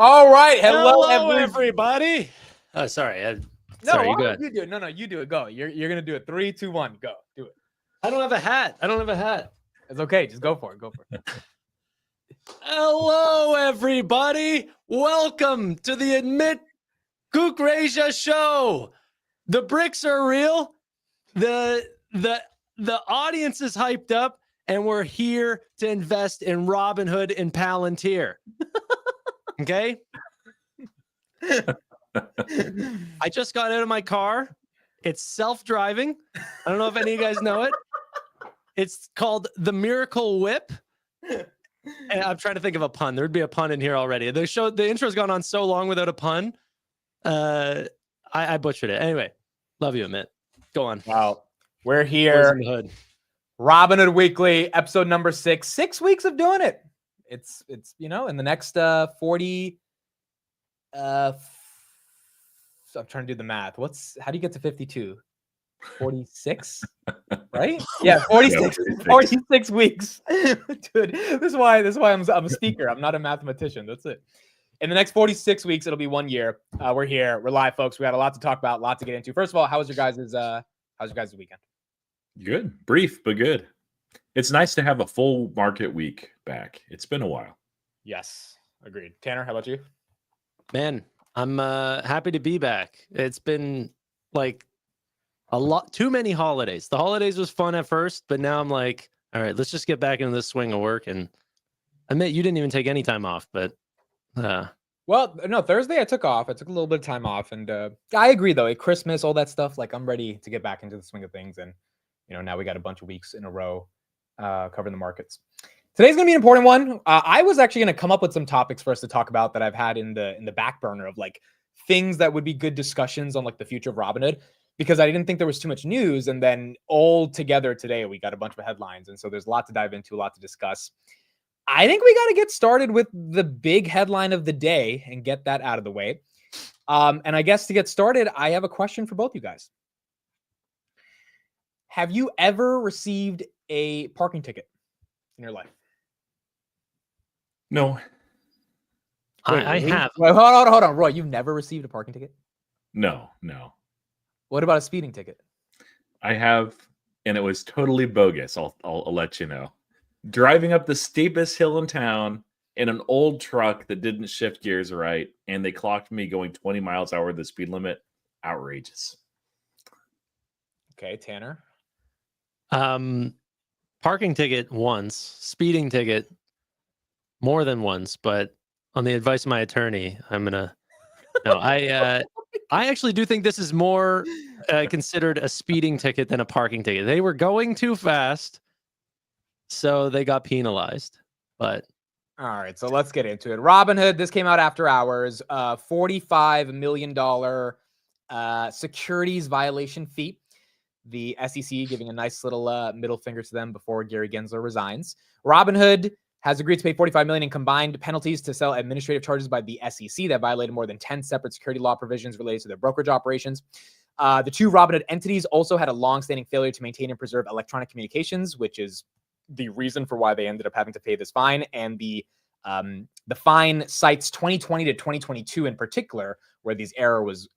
All right. Hello, everybody. Oh, sorry. No, sorry, why go don't ahead. you do it? No, you do it. Go. You're gonna do it. 3, 2, 1. Go. Do it. I don't have a hat. It's okay. Just go for it. Go for it. Hello, everybody. Welcome to the Admit Kukrasia show. The bricks are real. The audience is hyped up, and we're here to invest in Robinhood and Palantir. Okay. I just got out of my car. It's self-driving. I don't know if any of you guys know it. It's called the Miracle Whip. And I'm trying to think of a pun. There'd be a pun in here already. The intro's gone on so long without a pun. I butchered it. Anyway, love you, Amit. Go on. Wow. We're here. In the hood. Robinhood Weekly, episode number 6. 6 weeks of doing it. It's in the next 40. I'm trying to do the math. How do you get to 52? 46, right? Yeah, 46. 46 weeks. Dude, this is why I'm a speaker. I'm not a mathematician. That's it. In the next 46 weeks, it'll be 1 year. We're here. We're live, folks. We got a lot to talk about, a lot to get into. First of all, how's your guys' weekend? Good. Brief, but good. It's nice to have a full market week back. It's been a while. Yes, agreed. Tanner, how about you? Man, I'm happy to be back. It's been like too many holidays. The holidays was fun at first, but now I'm like, all right, let's just get back into this swing of work. And admit you didn't even take any time off, but well, no, Thursday I took off. I took a little bit of time off, and I agree though. At Christmas, all that stuff, like I'm ready to get back into the swing of things. And now we got a bunch of weeks in a row covering the markets. Today's gonna be an important one. I was actually gonna come up with some topics for us to talk about that I've had in the back burner of like things that would be good discussions on like the future of Robinhood, because I didn't think there was too much news. And then all together today, we got a bunch of headlines. And so there's a lot to dive into, a lot to discuss. I think we got to get started with the big headline of the day and get that out of the way. And I guess to get started, I have a question for both you guys. Have you ever received a parking ticket in your life? No. I have. Wait, hold on. Roy, you've never received a parking ticket? No. What about a speeding ticket? I have, and it was totally bogus. I'll let you know. Driving up the steepest hill in town in an old truck that didn't shift gears right, and they clocked me going 20 miles an hour the speed limit. Outrageous. Okay, Tanner. Parking ticket once, speeding ticket more than once, but on the advice of my attorney, I actually do think this is more considered a speeding ticket than a parking ticket. They were going too fast, so they got penalized. But all right, so let's get into it. Robinhood, this came out after hours. $45 million securities violation fee. The SEC giving a nice little middle finger to them before Gary Gensler resigns. Robinhood has agreed to pay $45 million in combined penalties to settle administrative charges by the SEC that violated more than 10 separate security law provisions related to their brokerage operations. The two Robinhood entities also had a long-standing failure to maintain and preserve electronic communications, which is the reason for why they ended up having to pay this fine. And the fine cites 2020 to 2022 in particular, where these errors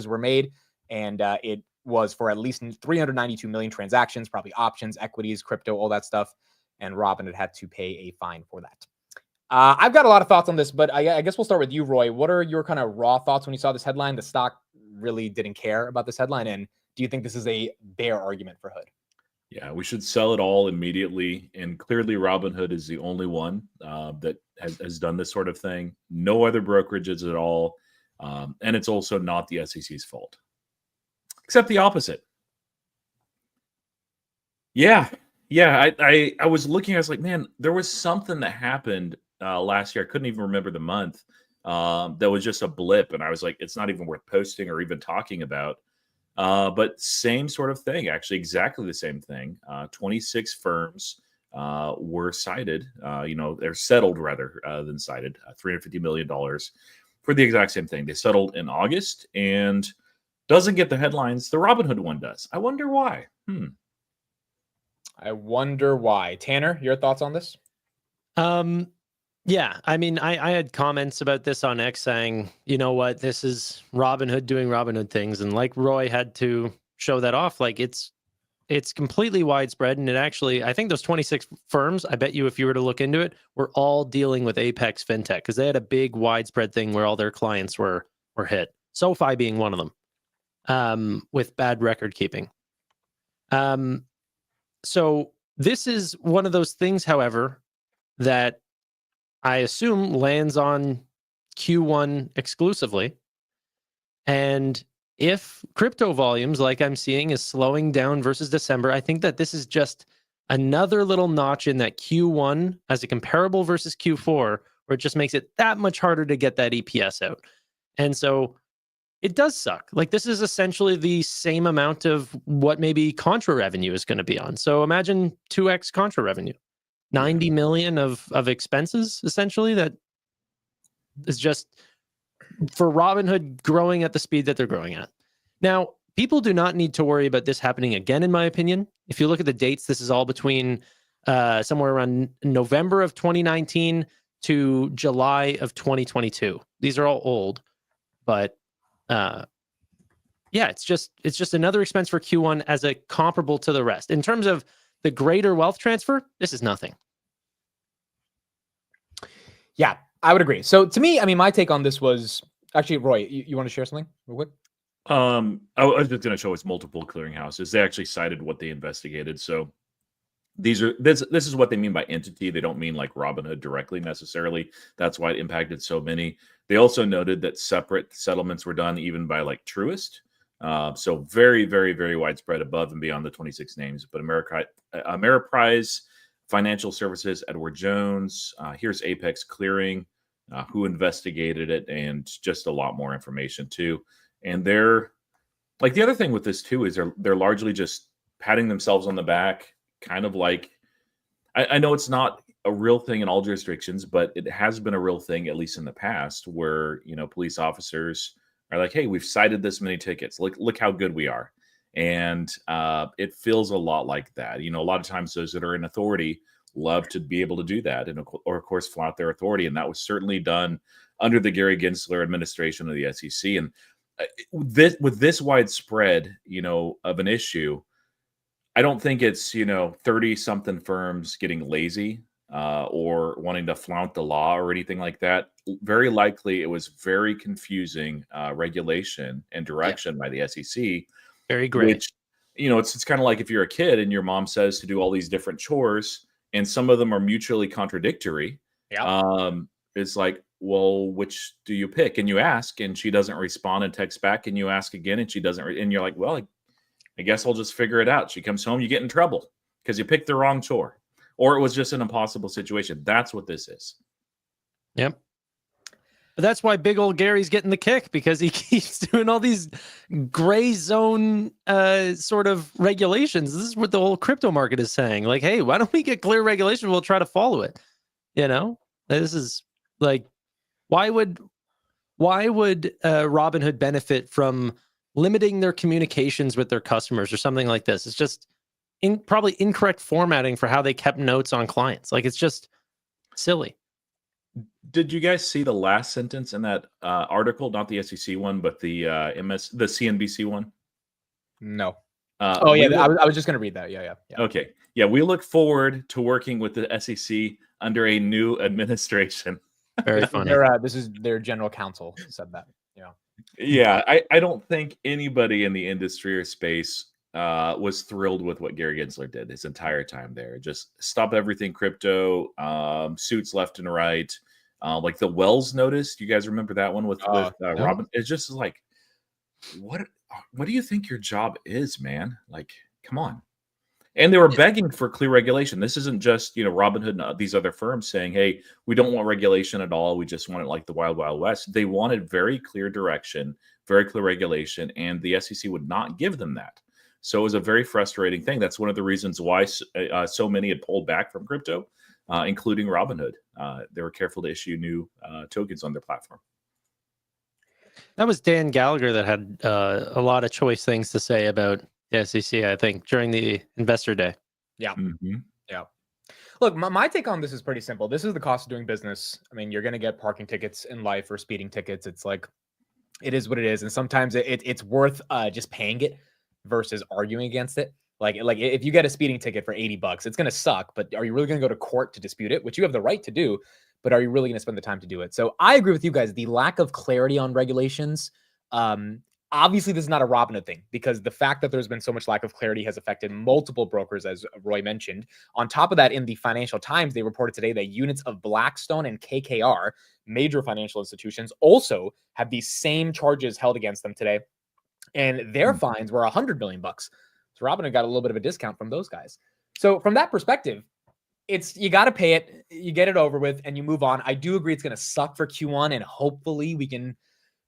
were made, and it was for at least 392 million transactions, probably options, equities, crypto, all that stuff. And Robinhood had to pay a fine for that. I've got a lot of thoughts on this, but I guess we'll start with you, Roy. What are your kind of raw thoughts when you saw this headline? The stock really didn't care about this headline. And do you think this is a bear argument for Hood? Yeah, we should sell it all immediately. And clearly Robinhood is the only one that has done this sort of thing. No other brokerages at all. And it's also not the SEC's fault. Except the opposite. Yeah, I was looking, I was like, man, there was something that happened last year. I couldn't even remember the month. That was just a blip. And I was like, it's not even worth posting or even talking about. But same sort of thing, actually exactly the same thing. 26 firms were cited, they're settled rather than cited, $350 million for the exact same thing. They settled in August and doesn't get the headlines. The Robinhood one does. I wonder why. I wonder why. Tanner, your thoughts on this? Yeah, I mean, I had comments about this on X saying, you know what, this is Robinhood doing Robinhood things, and like Roy had to show that off. Like it's completely widespread, and it actually, I think those 26 firms, I bet you if you were to look into it, were all dealing with Apex FinTech because they had a big widespread thing where all their clients were hit. SoFi being one of them, with bad record keeping. So this is one of those things, however, that I assume lands on Q1 exclusively. And if crypto volumes, like I'm seeing, is slowing down versus December, I think that this is just another little notch in that Q1 as a comparable versus Q4, where it just makes it that much harder to get that EPS out. And so it does suck. Like this is essentially the same amount of what maybe contra revenue is going to be on. So imagine 2x contra revenue. 90 million of expenses, essentially, that is just for Robinhood growing at the speed that they're growing at. Now, people do not need to worry about this happening again, in my opinion. If you look at the dates, this is all between somewhere around November of 2019 to July of 2022. These are all old, but yeah, it's just another expense for Q1 as a comparable to the rest. In terms of the greater wealth transfer, this is nothing. Yeah, I would agree. So to me, I mean, my take on this was actually, Roy, you want to share something real quick? I was just going to show it's multiple clearinghouses. They actually cited what they investigated. So this is what they mean by entity. They don't mean like Robinhood directly necessarily. That's why it impacted so many. They also noted that separate settlements were done even by like Truist. So very, very, very widespread above and beyond the 26 names. But Ameriprise Financial Services, Edward Jones, here's Apex Clearing, who investigated it, and just a lot more information too. And they're like, the other thing with this too is they're largely just patting themselves on the back, kind of like, I know it's not a real thing in all jurisdictions, but it has been a real thing, at least in the past, where, you know, police officers are like, hey, we've cited this many tickets. Look how good we are. And it feels a lot like that. You know, a lot of times those that are in authority love to be able to do that, and or of course flout their authority. And that was certainly done under the Gary Gensler administration of the SEC. And with this widespread, you know, of an issue, I don't think it's, you know, 30 something firms getting lazy or wanting to flout the law or anything like that. Very likely it was very confusing regulation and direction by the SEC. Very great. Which, you know, it's kind of like if you're a kid and your mom says to do all these different chores and some of them are mutually contradictory. Yeah. It's like, well, which do you pick? And you ask, and she doesn't respond and text back, and you ask again, and she doesn't. And you're like, well, I guess I'll just figure it out. She comes home, you get in trouble because you picked the wrong chore, or it was just an impossible situation. That's what this is. Yep. But that's why big old Gary's getting the kick, because he keeps doing all these gray zone sort of regulations. This is what the whole crypto market is saying. Like, hey, why don't we get clear regulation? We'll try to follow it. You know, this is like, why would Robinhood benefit from limiting their communications with their customers or something like this? It's just probably incorrect formatting for how they kept notes on clients. Like, it's just silly. Did you guys see the last sentence in that article? Not the SEC one, but the the CNBC one. No. Oh yeah, I was just going to read that. Yeah. Okay. Yeah, we look forward to working with the SEC under a new administration. Very funny. This is their general counsel said that. Yeah. Yeah, I don't think anybody in the industry or space was thrilled with what Gary Gensler did his entire time there. Just stop everything crypto, suits left and right. Like the Wells notice. Do you guys remember that one with no. Robin? It's just like, what do you think your job is, man? Like, come on. And they were begging for clear regulation. This isn't just, you know, Robinhood and these other firms saying, hey, we don't want regulation at all. We just want it like the Wild Wild West. They wanted very clear direction, very clear regulation, and the SEC would not give them that. So it was a very frustrating thing. That's one of the reasons why so many had pulled back from crypto, including Robinhood. They were careful to issue new tokens on their platform. That was Dan Gallagher that had a lot of choice things to say about the SEC, I think, during the investor day. Yeah. Mm-hmm. Yeah. Look, my take on this is pretty simple. This is the cost of doing business. I mean, you're going to get parking tickets in life or speeding tickets. It's like, it is what it is. And sometimes it's worth just paying it versus arguing against it. Like if you get a speeding ticket for $80, it's going to suck, but are you really going to go to court to dispute it, which you have the right to do, but are you really going to spend the time to do it? So I agree with you guys. The lack of clarity on regulations, obviously this is not a Robinhood thing, because the fact that there's been so much lack of clarity has affected multiple brokers, as Roy mentioned. On top of that, in the Financial Times, they reported today that units of Blackstone and KKR, major financial institutions, also have these same charges held against them today. And their fines were $100 million. So Robinhood got a little bit of a discount from those guys. So from that perspective, you got to pay it, you get it over with, and you move on. I do agree it's going to suck for Q1, and hopefully we can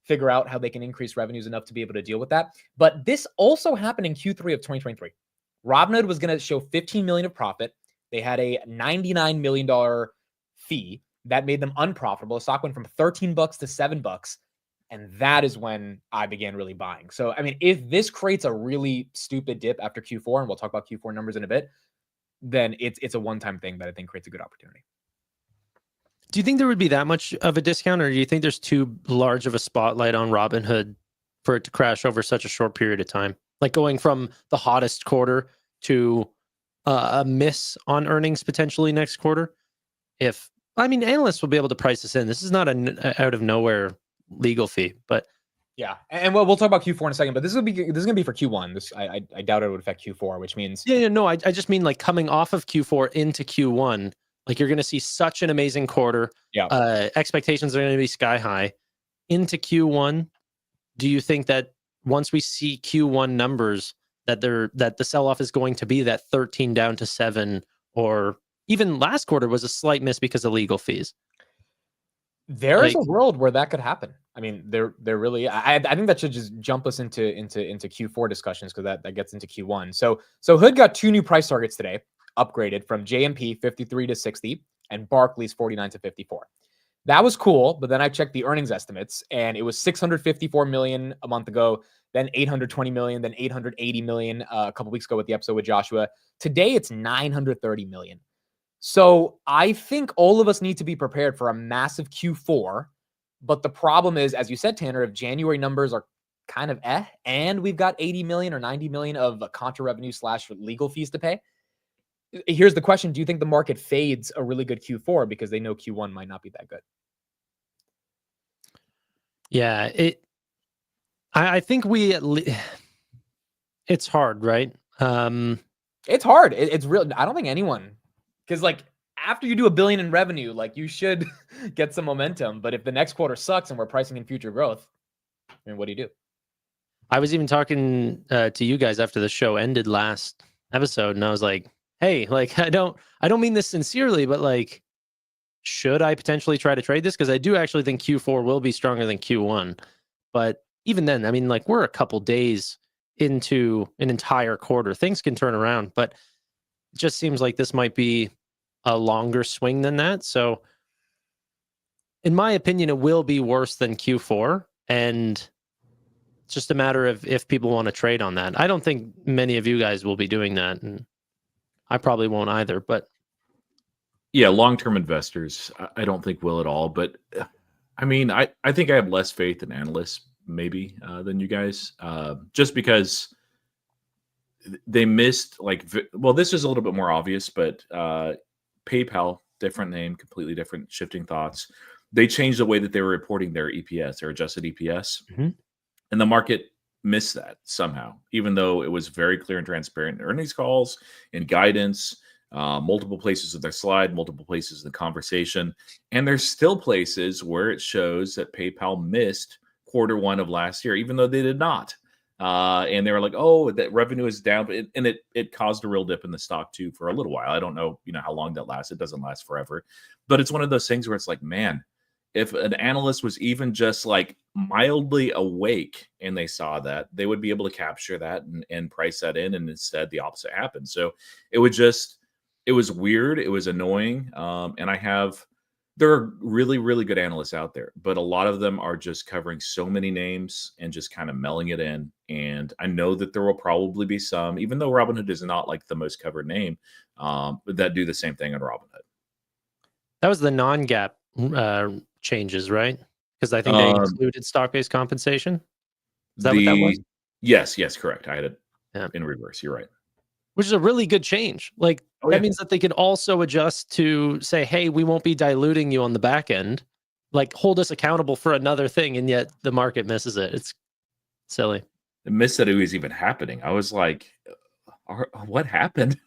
figure out how they can increase revenues enough to be able to deal with that. But this also happened in Q3 of 2023. Robinhood was going to show $15 million of profit. They had a $99 million fee that made them unprofitable. The stock went from $13 to $7. And that is when I began really buying. So, I mean, if this creates a really stupid dip after Q4, and we'll talk about Q4 numbers in a bit, then it's a one-time thing that I think creates a good opportunity. Do you think there would be that much of a discount, or do you think there's too large of a spotlight on Robinhood for it to crash over such a short period of time? Like going from the hottest quarter to a miss on earnings potentially next quarter? Analysts will be able to price this in. This is not an out of nowhere legal fee, but yeah, and we'll talk about Q4 in a second, but this is gonna be for Q1. I doubt it would affect Q4, which means I just mean like coming off of Q4 into Q1, like you're gonna see such an amazing quarter. Yeah, expectations are gonna be sky high into Q1. Do you think that once we see Q1 numbers that the sell off is going to be that 13 down to 7, or even last quarter was a slight miss because of legal fees? There's a world where that could happen. I mean, there really. I think that should just jump us into Q4 discussions, because that gets into Q1. So Hood got 2 new price targets today, upgraded from JMP 53 to 60 and Barclays 49 to 54. That was cool, but then I checked the earnings estimates, and it was 654 million a month ago, then 820 million, then 880 million a couple weeks ago with the episode with Joshua. Today it's 930 million. So I think all of us need to be prepared for a massive Q4. But the problem is, as you said, Tanner, if January numbers are kind of and we've got 80 million or 90 million of contra revenue / legal fees to pay. Here's the question. Do you think the market fades a really good Q4 because they know Q1 might not be that good? Yeah, I think it's hard, right? It's hard. It's real. I don't think anyone, because like after you do $1 billion in revenue, like you should get some momentum. But if the next quarter sucks and we're pricing in future growth, I mean, what do you do? I was even talking to you guys after the show ended last episode, and I was like, hey, like I don't mean this sincerely, but like, should I potentially try to trade this? Because I do actually think Q4 will be stronger than Q1. But even then, I mean, like we're a couple days into an entire quarter. Things can turn around, but it just seems like this might be a longer swing than that. So in my opinion, it will be worse than Q4. And it's just a matter of if people want to trade on that. I don't think many of you guys will be doing that, and I probably won't either. But yeah, long-term investors, I don't think will at all. But I mean, I think I have less faith in analysts maybe than you guys, just because they missed this is a little bit more obvious, but PayPal, different name, completely different, shifting thoughts. They changed the way that they were reporting their EPS, their adjusted EPS. Mm-hmm. And the market missed that somehow, even though it was very clear and transparent in earnings calls and guidance, multiple places of their slide, multiple places in the conversation. And there's still places where it shows that PayPal missed Q1 of last year, even though they did not. And they were like, oh, that revenue is down. And it caused a real dip in the stock too for a little while. I don't know, how long that lasts. It doesn't last forever. But it's one of those things where it's like, man, if an analyst was even just like mildly awake and they saw that, they would be able to capture that and price that in. And instead the opposite happened. So it was weird. It was annoying. And there are really, really good analysts out there, but a lot of them are just covering so many names and just kind of mailing it in. And I know that there will probably be some, even though Robinhood is not like the most covered name, that do the same thing on Robinhood. That was the non-GAAP changes, right? Because I think they included stock-based compensation. Is that what that was? Yes, correct. I had it Yeah. in reverse. You're right. Which is a really good change. Like that means that they could also adjust to say, hey, we won't be diluting you on the back end. Like hold us accountable for another thing, and yet the market misses it. It's silly. I missed that it was even happening. I was like, what happened?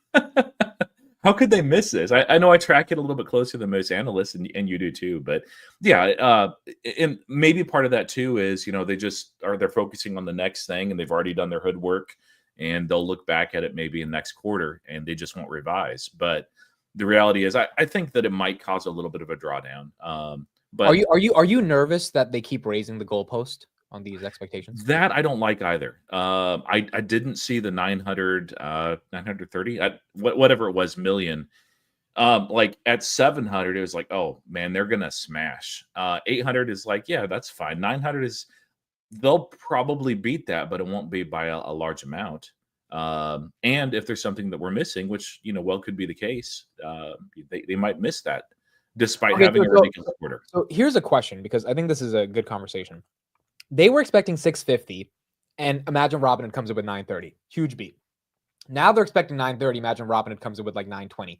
How could they miss this? I know I track it a little bit closer than most analysts, and you do too. But yeah, and maybe part of that too is, they're focusing on the next thing, and they've already done their hood work, and they'll look back at it maybe in next quarter, and they just won't revise. But the reality is, I think that it might cause a little bit of a drawdown. But are you nervous that they keep raising the goalpost on these expectations? That I don't like either. I didn't see the 930, whatever it was, million. Like at 700, it was like, oh man, they're gonna smash. 800 is like, yeah, that's fine. 900 is, they'll probably beat that, but it won't be by a large amount. And if there's something that we're missing, which well could be the case, they might miss that despite having a ridiculous quarter. So here's a question, because I think this is a good conversation. They were expecting 650, and imagine Robinhood comes in with 930. Huge beat. Now they're expecting 930. Imagine Robinhood comes in with like 920.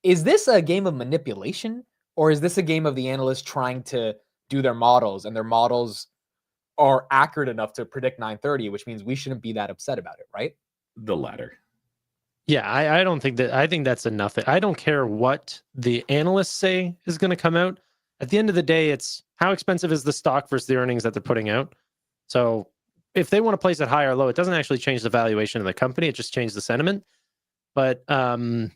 Is this a game of manipulation, or is this a game of the analysts trying to do their models, and their models are accurate enough to predict 930, which means we shouldn't be that upset about it, right? The latter. Yeah, I don't think that. I think that's enough. I don't care what the analysts say is going to come out. At the end of the day, it's how expensive is the stock versus the earnings that they're putting out. So if they want to place it high or low, it doesn't actually change the valuation of the company. It just changes the sentiment. But and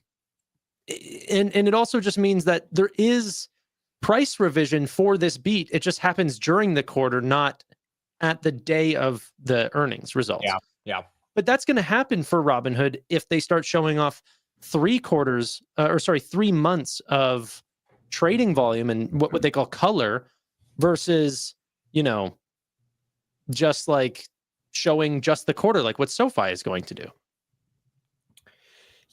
it also just means that there is price revision for this beat. It just happens during the quarter, not at the day of the earnings results. Yeah. But that's going to happen for Robinhood if they start showing off 3 months of trading volume and what they call color versus, just like showing just the quarter, like what SoFi is going to do.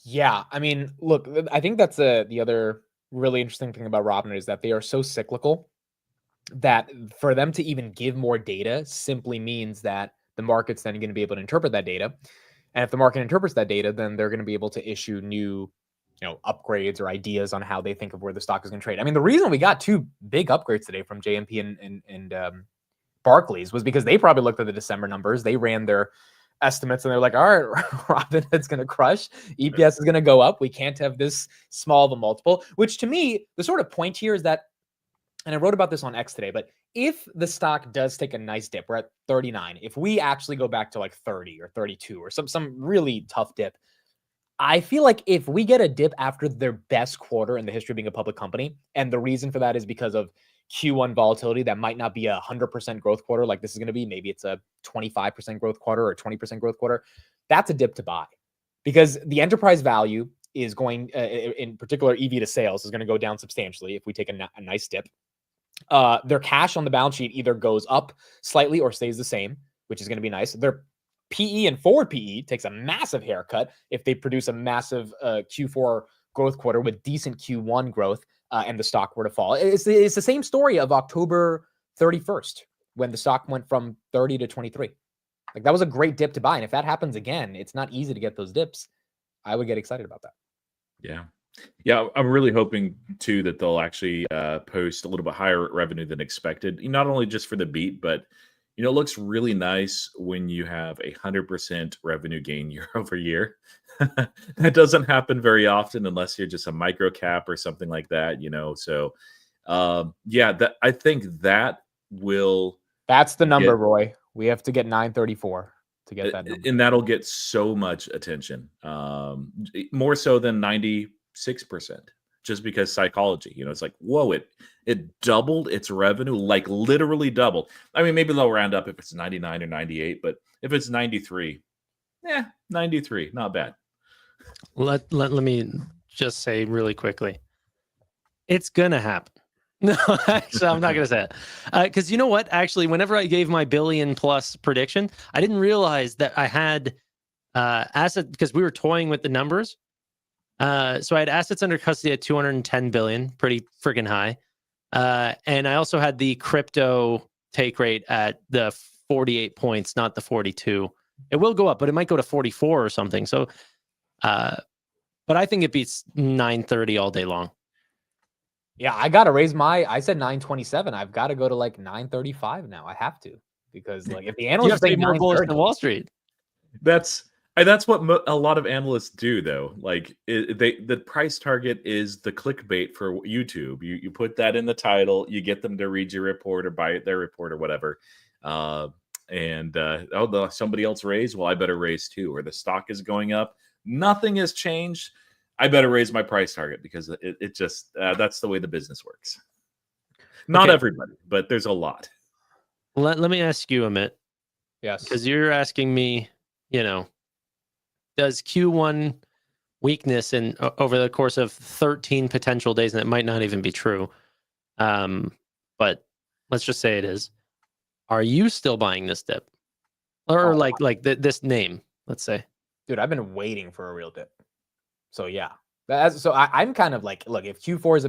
Yeah. I mean, look, I think that's the other really interesting thing about Robinhood is that they are so cyclical that for them to even give more data simply means that the market's then going to be able to interpret that data. And if the market interprets that data, then they're going to be able to issue new, upgrades or ideas on how they think of where the stock is going to trade. I mean, the reason we got 2 big upgrades today from JMP and Barclays was because they probably looked at the December numbers. They ran their estimates and they're like, all right, Robinhood's going to crush. EPS is going to go up. We can't have this small of a multiple, which to me, the sort of point here is that, and I wrote about this on X today, but if the stock does take a nice dip, we're at 39. If we actually go back to like 30 or 32 or some really tough dip, I feel like if we get a dip after their best quarter in the history of being a public company, and the reason for that is because of Q1 volatility, that might not be 100% growth quarter like this is going to be. Maybe it's a 25% growth quarter or 20% growth quarter. That's a dip to buy, because the enterprise value is going, in particular, EV to sales is going to go down substantially if we take a nice dip. Their cash on the balance sheet either goes up slightly or stays the same, which is going to be nice. Their PE and forward PE takes a massive haircut if they produce a massive Q4 growth quarter with decent Q1 growth and the stock were to fall. It's the same story of October 31st when the stock went from 30 to 23. Like that was a great dip to buy. And if that happens again, it's not easy to get those dips. I would get excited about that. Yeah, I'm really hoping too that they'll actually post a little bit higher revenue than expected. Not only just for the beat, but it looks really nice when you have 100% revenue gain year over year. That doesn't happen very often unless you're just a micro cap or something like that. So that I think that will. That's the number, Roy. We have to get 934 to get that number, and that'll get so much attention, more so than 96%, just because psychology. It's like, whoa, it doubled its revenue, like literally doubled. I mean, maybe they'll round up if it's 99 or 98, but if it's 93, 93, not bad. Let me just say really quickly, it's gonna happen. No, actually, I'm not gonna say it, because you know what? Actually, whenever I gave my billion plus prediction, I didn't realize that I had asset, because we were toying with the numbers. So I had assets under custody at 210 billion, pretty freaking high. And I also had the crypto take rate at the 48 points, not the 42. It will go up, but it might go to 44 or something. So, but I think it beats 930 all day long. Yeah, I got to raise I said 927. I've got to go to like 935 now. I have to, because like if the You analysts have to be say more bullish 930, than Wall Street. That's what a lot of analysts do, though. Like the price target is the clickbait for YouTube. You put that in the title, you get them to read your report or buy their report or whatever. Somebody else raised. Well, I better raise too. Or the stock is going up. Nothing has changed. I better raise my price target because it just that's the way the business works. Not everybody, but there's a lot. Let me ask you, Amit. yes, Because you're asking me, does Q1 weakness over the course of 13 potential days, and it might not even be true, but let's just say it is. Are you still buying this dip, or this name? Let's say, dude, I've been waiting for a real dip. So yeah, I'm kind of like, look, if Q4 is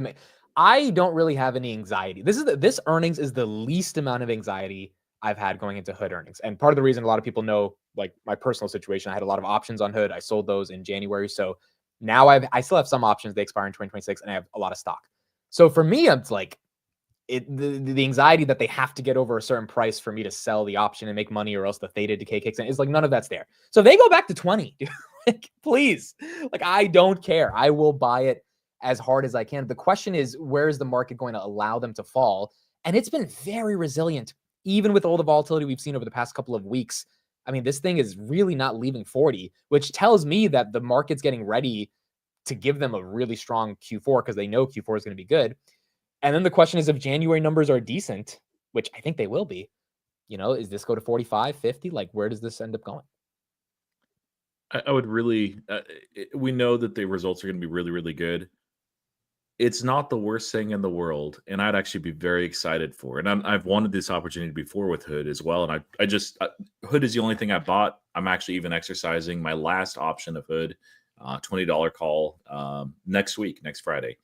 I don't really have any anxiety. This earnings is the least amount of anxiety I've had going into Hood earnings. And part of the reason a lot of people know, like my personal situation, I had a lot of options on Hood. I sold those in January. So now I still have some options. They expire in 2026 and I have a lot of stock. So for me, it's like the anxiety that they have to get over a certain price for me to sell the option and make money, or else the theta decay kicks in. Is like none of that's there. So if they go back to 20, dude, like, please, like, I don't care. I will buy it as hard as I can. The question is, where is the market going to allow them to fall? And it's been very resilient, even with all the volatility we've seen over the past couple of weeks. I mean, this thing is really not leaving 40, which tells me that the market's getting ready to give them a really strong Q4 because they know Q4 is going to be good. And then the question is, if January numbers are decent, which I think they will be, is this go to 45, 50? Like, where does this end up going? I would really, we know that the results are going to be really, really good. It's not the worst thing in the world, and I'd actually be very excited for it. And I've wanted this opportunity before with Hood as well. And Hood is the only thing I bought. I'm actually even exercising my last option of Hood, $20 call next Friday.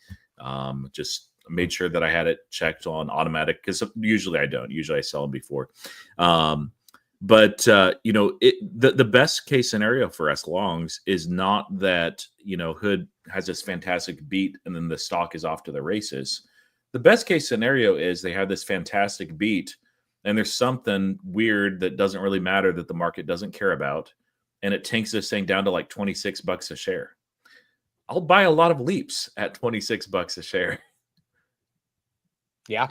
Just made sure that I had it checked on automatic, because usually I don't. Usually I sell them before. But the best case scenario for us longs is not that Hood has this fantastic beat and then the stock is off to the races. The best case scenario is they have this fantastic beat and there's something weird that doesn't really matter, that the market doesn't care about, and it tanks this thing down to like $26 a share. I'll buy a lot of leaps at $26 a share. Yeah,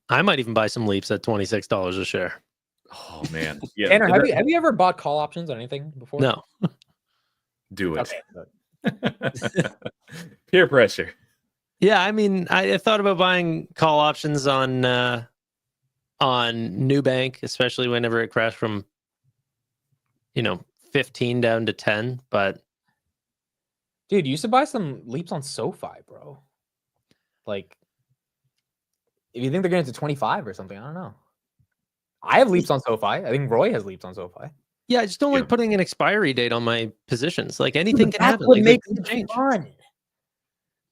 I might even buy some leaps at $26 a share. Oh man, yeah. Tanner, have you ever bought call options on anything before? No. Do it. Okay. Peer pressure. Yeah, I mean, I thought about buying call options on Nubank, especially whenever it crashed from 15 down to 10. But dude, you used to buy some leaps on SoFi, bro. Like, if you think they're getting to 25 or something, I don't know. I have leaps on SoFi. I think Roy has leaps on SoFi. Yeah, I just don't like putting an expiry date on my positions. Like, anything can happen. What like, makes it fun.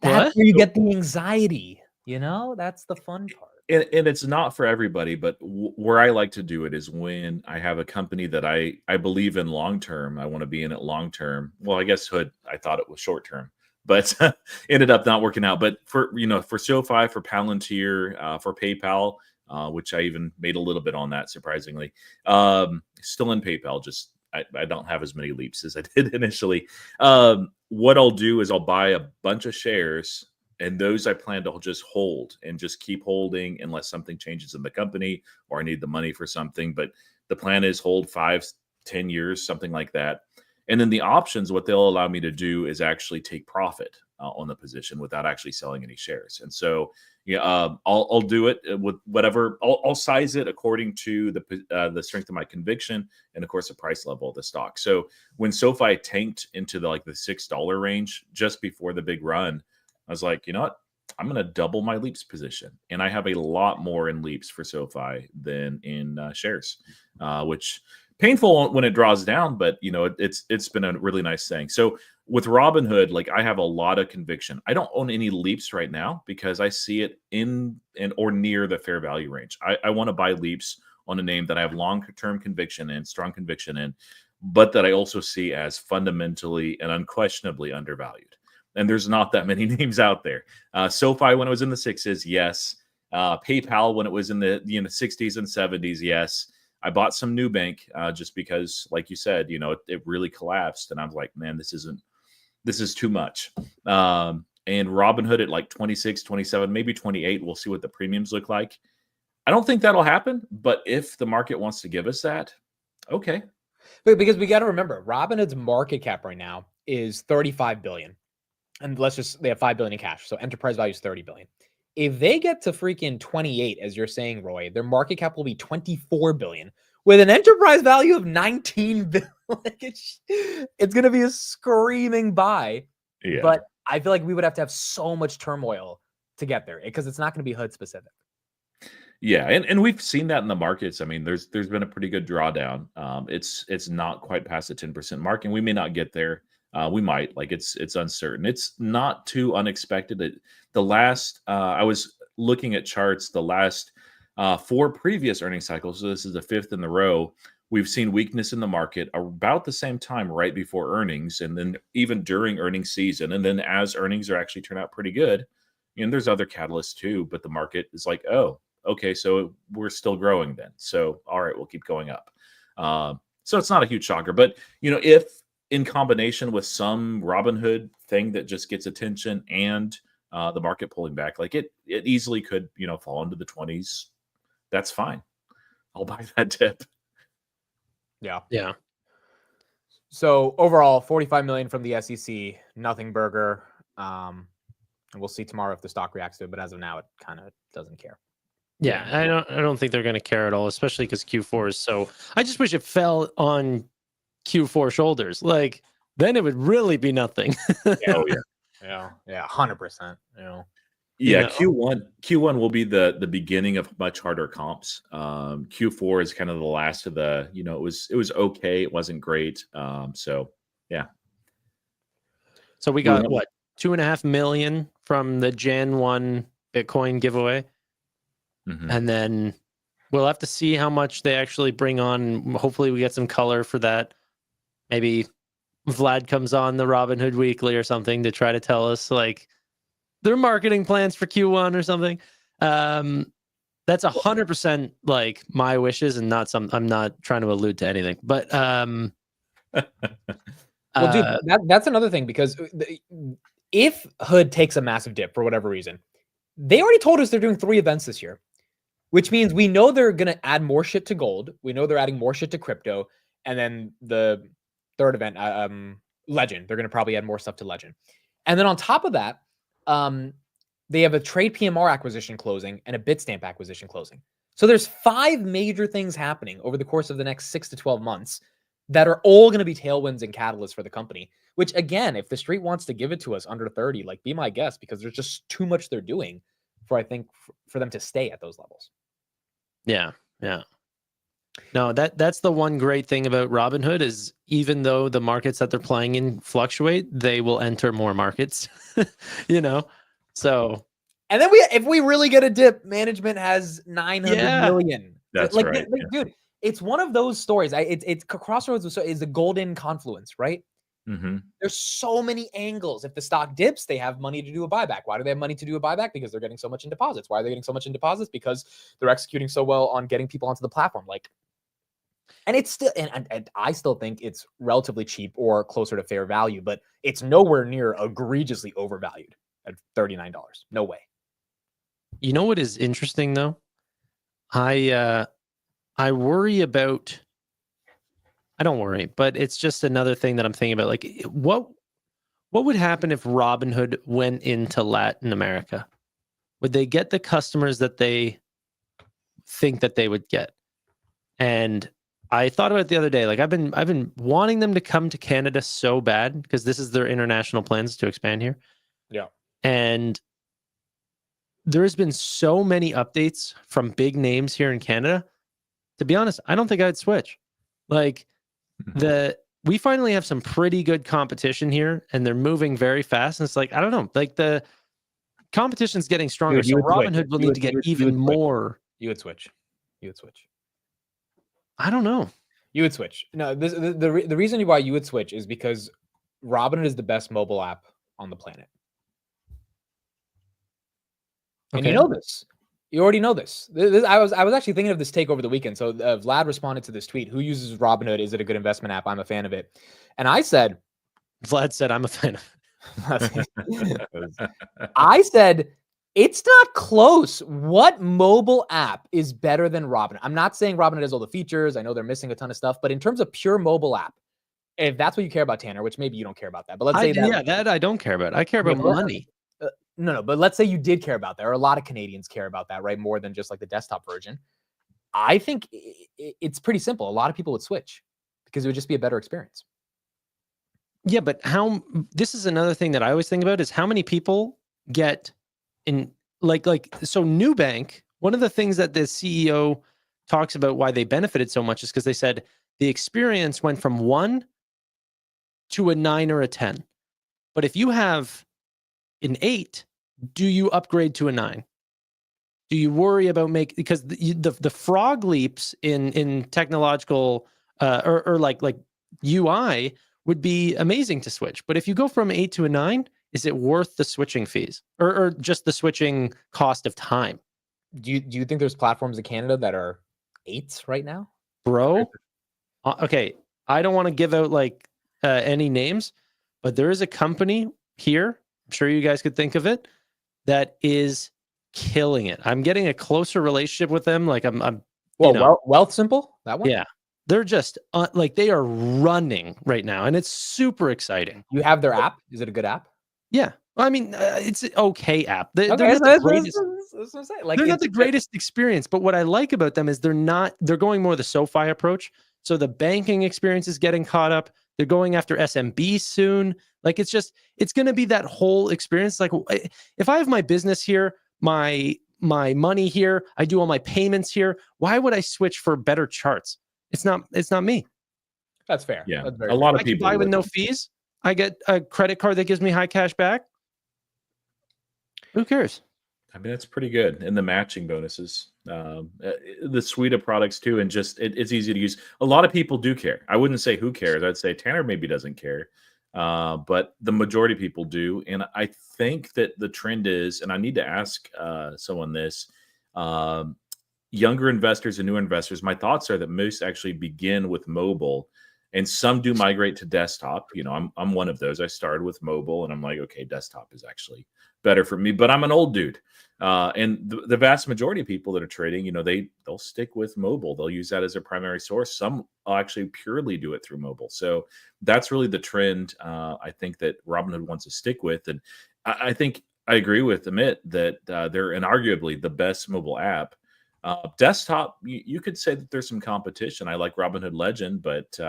That's where you get the anxiety. That's the fun part. And it's not for everybody, but where I like to do it is when I have a company that I believe in long term. I want to be in it long term. Well, I guess Hood, I thought it was short term, but ended up not working out. But for SoFi, for Palantir, for PayPal, which I even made a little bit on that, surprisingly. Still in PayPal, just I don't have as many leaps as I did initially. What I'll do is I'll buy a bunch of shares, and those I plan to just hold and just keep holding unless something changes in the company or I need the money for something. But the plan is hold 5-10 years, something like that. And then the options, what they'll allow me to do is actually take profit on the position without actually selling any shares. And so, I'll do it with whatever. I'll size it according to the strength of my conviction and, of course, the price level of the stock. So when SoFi tanked into the $6 range just before the big run, I was like, you know what? I'm going to double my leaps position, and I have a lot more in leaps for SoFi than in shares, which painful when it draws down, but it's been a really nice thing. So with Robinhood, like I have a lot of conviction. I don't own any leaps right now because I see it in or near the fair value range. I want to buy leaps on a name that I have long-term conviction in, strong conviction in, but that I also see as fundamentally and unquestionably undervalued. And there's not that many names out there. SoFi when it was in the 6s, yes. PayPal when it was in the 60s and 70s, yes. I bought some Nubank just because, like you said, it really collapsed, and I was like, man, this is too much. And Robinhood at like 26, 27, maybe 28. We'll see what the premiums look like. I don't think that'll happen, but if the market wants to give us that, okay. But because we got to remember, Robinhood's market cap right now is 35 billion, and they have 5 billion in cash, so enterprise value is 30 billion. If they get to freaking 28, as you're saying, Roy, their market cap will be 24 billion with an enterprise value of 19 billion. It's going to be a screaming buy. Yeah. But I feel like we would have to have so much turmoil to get there because it's not going to be HUD specific. Yeah, and we've seen that in the markets. I mean, there's been a pretty good drawdown. It's not quite past the 10% mark, and we may not get there. We might. Like it's uncertain. It's not too unexpected. The last I was looking at charts. The last 4 previous earnings cycles. So this is the 5th in the row. We've seen weakness in the market about the same time, right before earnings, and then even during earnings season, and then as earnings are actually turn out pretty good. And there's other catalysts too, but the market is like, oh, okay, so we're still growing then. So all right, we'll keep going up. So it's not a huge shocker, but if in combination with some Robinhood thing that just gets attention and the market pulling back, like it easily could, fall into the 20s. That's fine. I'll buy that dip. Yeah. Yeah. So overall, 45 million from the SEC, nothing burger. And we'll see tomorrow if the stock reacts to it, but as of now, it kind of doesn't care. Yeah, I don't think they're going to care at all, especially because Q4 is so. I just wish it fell on Q4 shoulders. Like then it would really be nothing. Yeah, 100%. Q1 will be the beginning of much harder comps. Q4 is kind of the last of the. It was okay. It wasn't great. So yeah. So we got what 2.5 million from the Jan 1 Bitcoin giveaway. Mm-hmm. And then we'll have to see how much they actually bring on. Hopefully we get some color for that. Maybe Vlad comes on the Robinhood Weekly or something to try to tell us like their marketing plans for Q1 or something. That's 100% like my wishes and not I'm not trying to allude to anything, but well, dude, that's another thing because if HUD takes a massive dip for whatever reason, they already told us they're doing 3 events this year. Which means we know they're going to add more shit to gold. We know they're adding more shit to crypto. And then the third event, Legend. They're going to probably add more stuff to Legend. And then on top of that, they have a Trade PMR acquisition closing and a Bitstamp acquisition closing. So there's 5 major things happening over the course of the next 6 to 12 months that are all going to be tailwinds and catalysts for the company. Which, again, if the street wants to give it to us under 30, like be my guest, because there's just too much they're doing for, I think, for them to stay at those levels. Yeah. No, that's the one great thing about Robinhood is even though the markets that they're playing in fluctuate, they will enter more markets. So and then if we really get a dip, management has 900 million. That's like, right. Dude, it's one of those stories. It's Crossroads is the golden confluence, right? Mm-hmm. There's so many angles. If the stock dips, they have money to do a buyback. Why do they have money to do a buyback? Because they're getting so much in deposits. Why are they getting so much in deposits? Because they're executing so well on getting people onto the platform. And it's still, and I still think it's relatively cheap or closer to fair value, but it's nowhere near egregiously overvalued at $39. No way. You know what is interesting though? I worry about. I don't worry, but it's just another thing that I'm thinking about. Like, what would happen if Robinhood went into Latin America? Would they get the customers that they think that they would get? And I thought about it the other day. Like, I've been wanting them to come to Canada so bad because this is their international plans to expand here. Yeah, and there has been so many updates from big names here in Canada. To be honest, I don't think I'd switch. Like we finally have some pretty good competition here, and they're moving very fast. And it's like, I don't know, like the competition's getting stronger. So Robinhood will need to get even more. You would switch. You would switch. I don't know. You would switch. No, the reason why you would switch is because Robinhood is the best mobile app on the planet. And you know this. You already know this. I was actually thinking of this take over the weekend. So Vlad responded to this tweet. Who uses Robinhood? Is it a good investment app? I'm a fan of it. And I said, Vlad said, I'm a fan of it. I said, it's not close. What mobile app is better than Robinhood? I'm not saying Robinhood has all the features. I know they're missing a ton of stuff. But in terms of pure mobile app, if that's what you care about, Tanner, which maybe you don't care about that. But let's say that I don't care about. I care about money. No, but let's say you did care about that, or a lot of Canadians care about that, right? More than just like the desktop version. I think it's pretty simple. A lot of people would switch because it would just be a better experience. Yeah, but this is another thing that I always think about is how many people get in so Nubank, one of the things that the CEO talks about why they benefited so much is because they said the experience went from 1 to a 9 or a 10. But if you have an 8, do you upgrade to a 9? Do you worry about because the frog leaps in technological or like UI would be amazing to switch. But if you go from 8 to a 9, is it worth the switching fees or just the switching cost of time? Do you think there's platforms in Canada that are 8s right now? Bro, okay, I don't want to give out any names, but there is a company here, I'm sure you guys could think of it, that is killing it. I'm getting a closer relationship with them. Like I'm Wealth Simple, that one? Yeah. They're just they are running right now, and it's super exciting. You have their app? Is it a good app? Yeah. Well, I mean, it's an okay app. They're not the greatest experience, but what I like about them is they're going more the SoFi approach. So the banking experience is getting caught up. They're going after SMB soon. Like it's going to be that whole experience. Like if I have my business here, my money here, I do all my payments here, why would I switch for better charts? It's not me. That's fair. Yeah. That's a lot of people buy with no fees. I get a credit card that gives me high cash back. Who cares? I mean, that's pretty good. And the matching bonuses, the suite of products too. And just, it's easy to use. A lot of people do care. I wouldn't say who cares. I'd say Tanner maybe doesn't care. But the majority of people do. And I think that the trend is, and I need to ask someone this, younger investors and new investors, my thoughts are that most actually begin with mobile and some do migrate to desktop. You know, I'm one of those. I started with mobile and I'm like, okay, desktop is actually better for me, but I'm an old dude. And the vast majority of people that are trading, you know, they'll stick with mobile. They'll use that as a primary source. Some will actually purely do it through mobile. So that's really the trend I think that Robinhood wants to stick with. And I think I agree with Amit that they're inarguably the best mobile app. Desktop, you could say that there's some competition. I like Robinhood Legend, but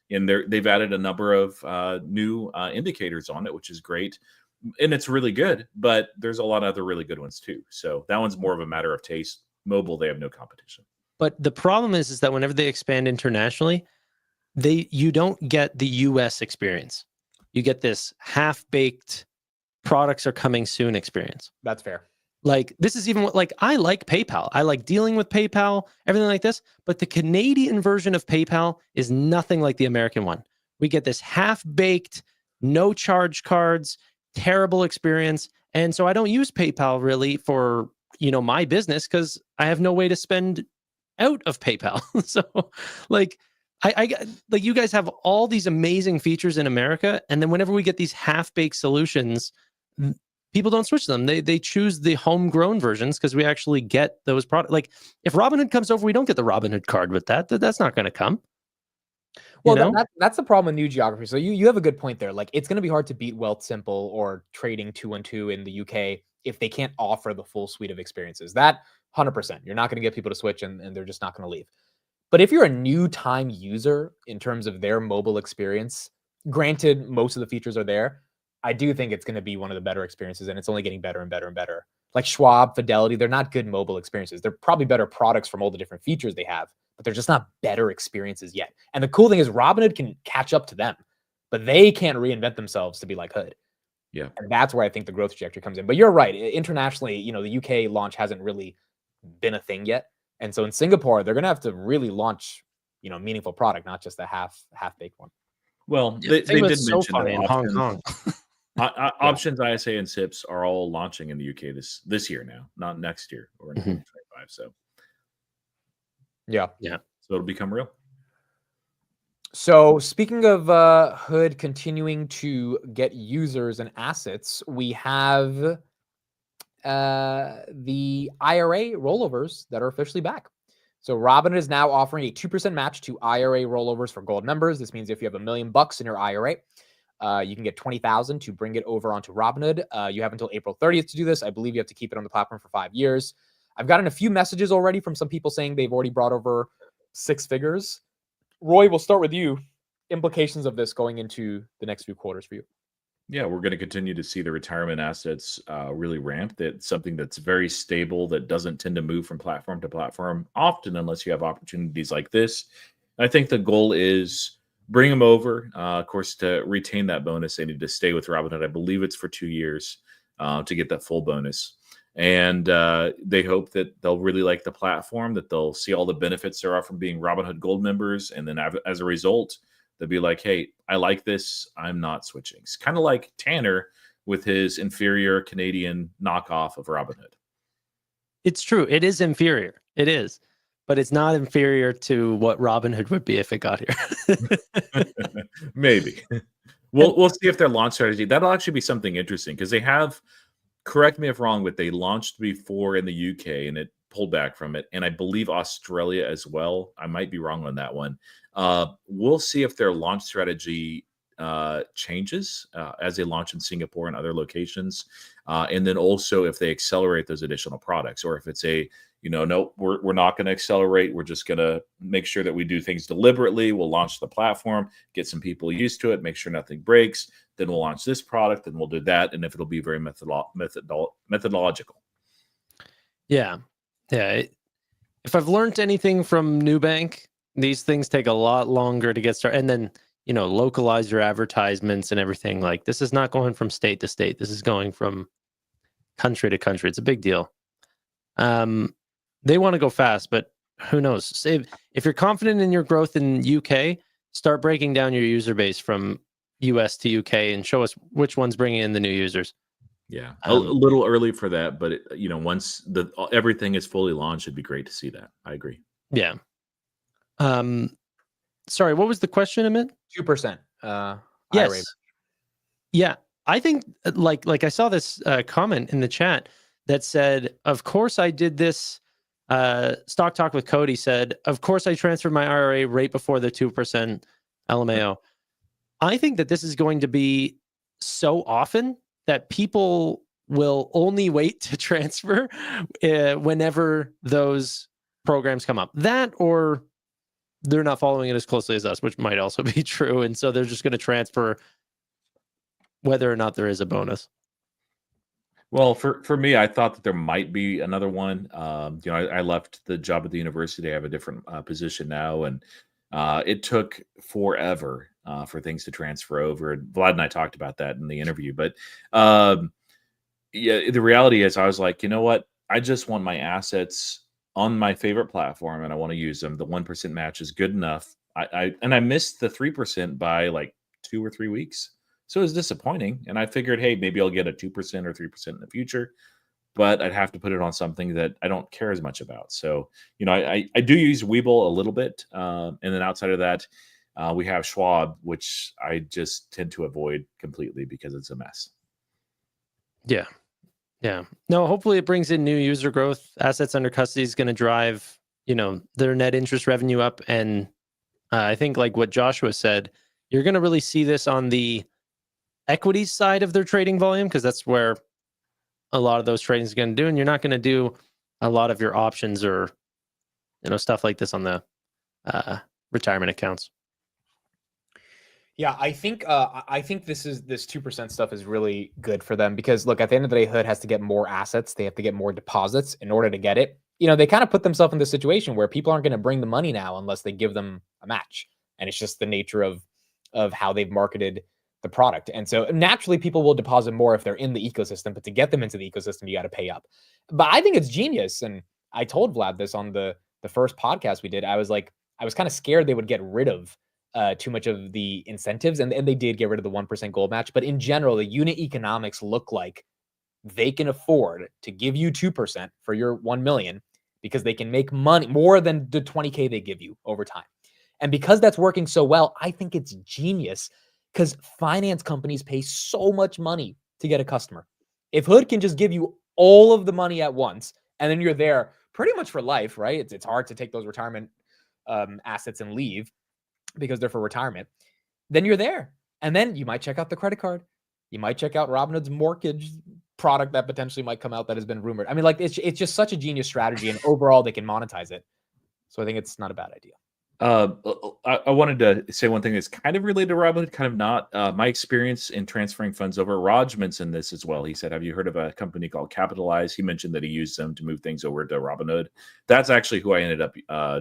and they've added a number of new indicators on it, which is great. And it's really good, but there's a lot of other really good ones too. So that one's more of a matter of taste. Mobile, they have no competition. But the problem is that whenever they expand internationally, you don't get the US experience. You get this half-baked products are coming soon experience. That's fair. Like this is even what I like PayPal. I like dealing with PayPal, everything like this. But the Canadian version of PayPal is nothing like the American one. We get this half-baked, no charge cards, terrible experience. And so I don't use PayPal really for, my business because I have no way to spend out of PayPal. So I you guys have all these amazing features in America. And then whenever we get these half-baked solutions, people don't switch them. They choose the homegrown versions because we actually get those products. Like if Robinhood comes over, we don't get the Robinhood card with that. That's not going to come. Well, that's the problem with new geography. So you have a good point there. Like it's going to be hard to beat Wealth Simple or Trading 212 in the UK if they can't offer the full suite of experiences. That 100%. You're not going to get people to switch and they're just not going to leave. But if you're a new time user in terms of their mobile experience, granted, most of the features are there. I do think it's going to be one of the better experiences, and it's only getting better and better and better. Like Schwab, Fidelity, they're not good mobile experiences. They're probably better products from all the different features they have, but they're just not better experiences yet. And the cool thing is Robinhood can catch up to them, but they can't reinvent themselves to be like Hood. Yeah. And that's where I think the growth trajectory comes in. But you're right. Internationally, you know, the UK launch hasn't really been a thing yet. And so in Singapore, they're going to have to really launch, you know, meaningful product, not just a half-baked one. Well, Yeah, they the thing did that's so mention funny that in Hong options, Kong. options, ISA, and SIPs are all launching in the UK this year now, not next year or in 2025. So Yeah. so it'll become real. So speaking of Hood continuing to get users and assets, we have the IRA rollovers that are officially back. So Robinhood is now offering a 2% match to IRA rollovers for gold members. This means if you have $1 million in your IRA, you can get 20,000 to bring it over onto Robinhood. You have until April 30th to do this. I believe you have to keep it on the platform for 5 years. I've gotten a few messages already from some people saying they've already brought over 6 figures. Roy, we'll start with you. Implications of this going into the next few quarters for you. Yeah, we're going to continue to see the retirement assets really ramp. That's something that's very stable, that doesn't tend to move from platform to platform often unless you have opportunities like this. I think the goal is bring them over. Of course, to retain that bonus, they need to stay with Robinhood. I believe it's for 2 years to get that full bonus. And they hope that they'll really like the platform, that they'll see all the benefits there are from being Robinhood Gold members. And then as a result, they'll be like, hey, I like this. I'm not switching. It's kind of like Tanner with his inferior Canadian knockoff of Robinhood. It's true. It is inferior. It is. But it's not inferior to what Robinhood would be if it got here. Maybe. We'll see if their launch strategy, that'll actually be something interesting because they have, correct me if wrong, but they launched before in the UK and it pulled back from it. And I believe Australia as well. I might be wrong on that one. We'll see if their launch strategy changes as they launch in Singapore and other locations. And then also if they accelerate those additional products, or if it's a, no, we're not going to accelerate. We're just going to make sure that we do things deliberately. We'll launch the platform, get some people used to it, make sure nothing breaks. Then we'll launch this product and we'll do that. And if it'll be very methodological. Yeah. If I've learned anything from Nubank, these things take a lot longer to get started. And then, localize your advertisements and everything. Like, this is not going from state to state. This is going from country to country. It's a big deal. They want to go fast, but who knows? If you're confident in your growth in UK, start breaking down your user base from US to UK and show us which one's bringing in the new users. Yeah, a little early for that, but once everything is fully launched, it'd be great to see that. I agree. Yeah. Sorry, what was the question, Amit? 2%. Yes. IRA. Yeah, I think like I saw this comment in the chat that said, "Of course I did this." Stock Talk with Cody said, "Of course I transferred my IRA right before the 2% LMAO." I think that this is going to be so often that people will only wait to transfer whenever those programs come up. That, or they're not following it as closely as us, which might also be true. And so they're just going to transfer whether or not there is a bonus. Well, for me, I thought that there might be another one. I left the job at the university. I have a different position now, and it took forever for things to transfer over. And Vlad and I talked about that in the interview. But the reality is, I was like, you know what? I just want my assets on my favorite platform, and I want to use them. The 1% match is good enough. I missed the 3% by like 2 or 3 weeks. So it was disappointing. And I figured, hey, maybe I'll get a 2% or 3% in the future, but I'd have to put it on something that I don't care as much about. So, I do use Webull a little bit. And then outside of that, we have Schwab, which I just tend to avoid completely because it's a mess. Yeah. No, hopefully it brings in new user growth. Assets under custody is going to drive, their net interest revenue up. And I think like what Joshua said, you're going to really see this on the equities side of their trading volume, because that's where a lot of those trading is going to do. And you're not going to do a lot of your options or, stuff like this on the retirement accounts. Yeah, I think this 2% stuff is really good for them because look, at the end of the day, Hood has to get more assets. They have to get more deposits in order to get it. They kind of put themselves in this situation where people aren't going to bring the money now unless they give them a match. And it's just the nature of how they've marketed the product. And so naturally people will deposit more if they're in the ecosystem, but to get them into the ecosystem, you got to pay up. But I think it's genius. And I told Vlad this on the first podcast we did. I was kind of scared they would get rid of too much of the incentives, and they did get rid of the 1% gold match. But in general, the unit economics look like they can afford to give you 2% for your 1 million because they can make money more than the 20K they give you over time. And because that's working so well, I think it's genius because finance companies pay so much money to get a customer. If Hood can just give you all of the money at once, and then you're there pretty much for life, right? It's hard to take those retirement assets and leave because they're for retirement, then you're there. And then you might check out the credit card. You might check out Robinhood's mortgage product that potentially might come out that has been rumored. I mean, like it's just such a genius strategy, and overall they can monetize it. So I think it's not a bad idea. I wanted to say one thing that's kind of related to Robinhood, kind of not. My experience in transferring funds over. Raj mentioned this as well. He said, "Have you heard of a company called Capitalize?" He mentioned that he used them to move things over to Robinhood. That's actually who I ended up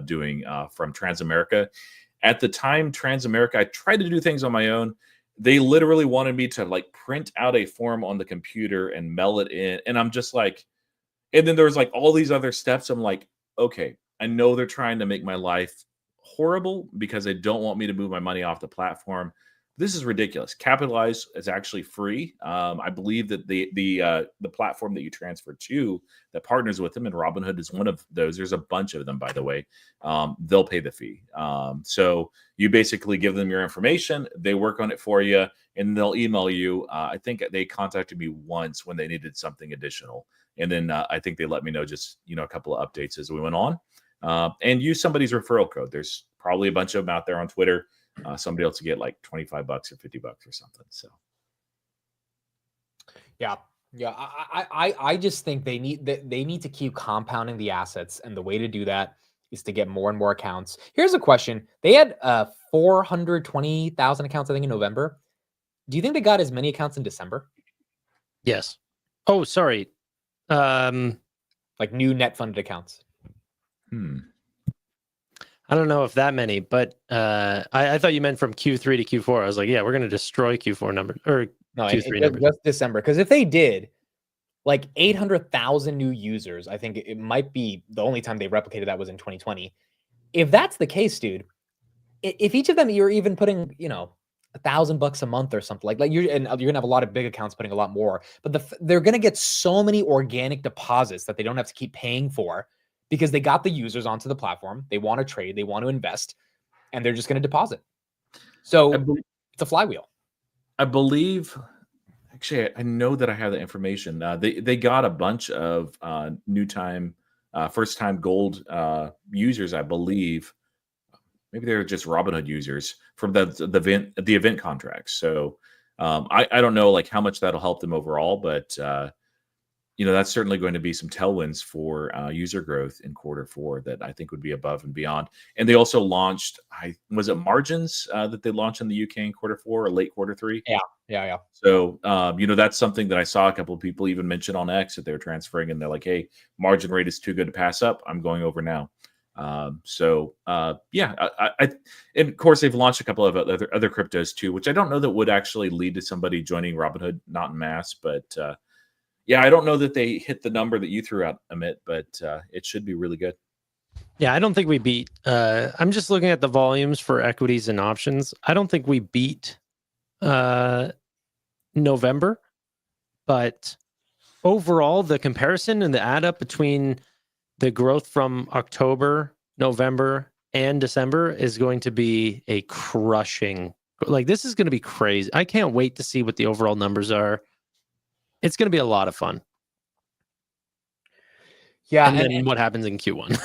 doing from Transamerica. At the time, Transamerica, I tried to do things on my own. They literally wanted me to like print out a form on the computer and mail it in. And I'm just like, and then there was like all these other steps. I'm like, okay, I know they're trying to make my life horrible because they don't want me to move my money off the platform. This is ridiculous. Capitalize is actually free. I believe that the platform that you transfer to that partners with them, and Robinhood is one of those. There's a bunch of them, by the way. They'll pay the fee. So you basically give them your information. They work on it for you, and they'll email you. I think they contacted me once when they needed something additional, and then I think they let me know just a couple of updates as we went on. And use somebody's referral code. There's probably a bunch of them out there on Twitter. Somebody else to get like $25 or $50 or something. So, yeah. I just think they need to keep compounding the assets, and the way to do that is to get more and more accounts. Here's a question: they had 420,000 accounts, I think, in November. Do you think they got as many accounts in December? Yes. Oh, sorry. Like new net funded accounts. I don't know if that many, but I thought you meant from Q3 to Q4. I was like, yeah, we're going to destroy Q4 numbers or no, Q3 numbers. Just December. Because if they did like 800,000 new users, I think it might be the only time they replicated that was in 2020. If that's the case, dude, if each of them you're even putting, $1,000 a month or something like you're gonna have a lot of big accounts putting a lot more, but they're gonna get so many organic deposits that they don't have to keep paying for. Because they got the users onto the platform, they want to trade, they want to invest, and they're just going to deposit. So it's a flywheel. I believe, actually, I know that I have the information. They got a bunch of first time gold users, I believe. Maybe they're just Robinhood users from the event contracts. So I don't know like how much that'll help them overall, but that's certainly going to be some tailwinds for user growth in Q4 that I think would be above and beyond. And they also launched, was it margins that they launched in the UK in Q4 or late Q3? Yeah. So, that's something that I saw a couple of people even mention on X that they're transferring, and they're like, hey, margin rate is too good to pass up. I'm going over now. And of course they've launched a couple of other cryptos too, which I don't know that would actually lead to somebody joining Robinhood, not in mass, but I don't know that they hit the number that you threw out, Amit, but it should be really good. Yeah, I don't think we beat. I'm just looking at the volumes for equities and options. I don't think we beat November, but overall, the comparison and the add up between the growth from October, November, and December is going to be a crushing. Like, this is going to be crazy. I can't wait to see what the overall numbers are. It's going to be a lot of fun. Yeah. And then what happens in Q1?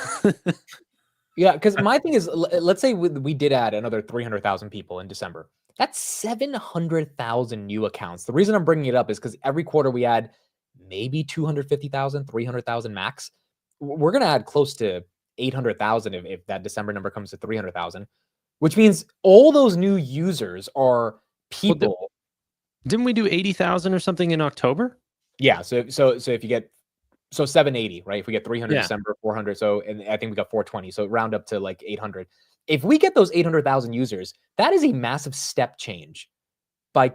Yeah, because my thing is, let's say we did add another 300,000 people in December. That's 700,000 new accounts. The reason I'm bringing it up is because every quarter we add maybe 250,000, 300,000 max. We're going to add close to 800,000 if that December number comes to 300,000. which means all those new users are people. Didn't we do 80,000 or something in October? Yeah. So if you get 780, right? If we get 300 Yeah. December, 400. So, and I think we got 420. So round up to like 800. If we get those 800,000 users, that is a massive step change by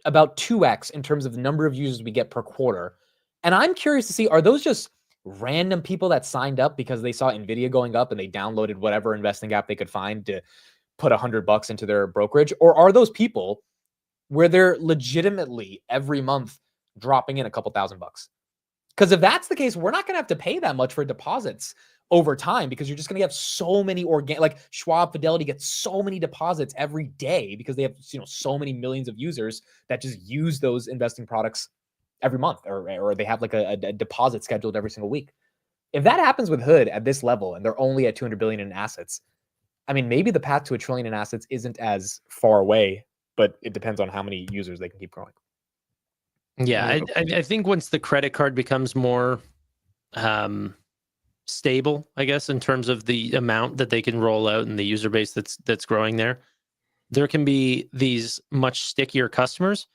about 2x in terms of the number of users we get per quarter. And I'm curious to see, are those just random people that signed up because they saw NVIDIA going up and they downloaded whatever investing app they could find to put $100 into their brokerage? Or are those people where they're legitimately every month dropping in a couple $1,000? Because if that's the case, we're not going to have to pay that much for deposits over time, because you're just going to have so many like Schwab, Fidelity gets so many deposits every day because they have, so many millions of users that just use those investing products every month, or they have like a deposit scheduled every single week. If that happens with Hood at this level and they're only at 200 billion in assets, I mean, maybe the path to $1 trillion in assets isn't as far away, but it depends on how many users they can keep growing. Yeah, I think once the credit card becomes more stable, I guess, in terms of the amount that they can roll out and the user base that's growing there can be these much stickier customers.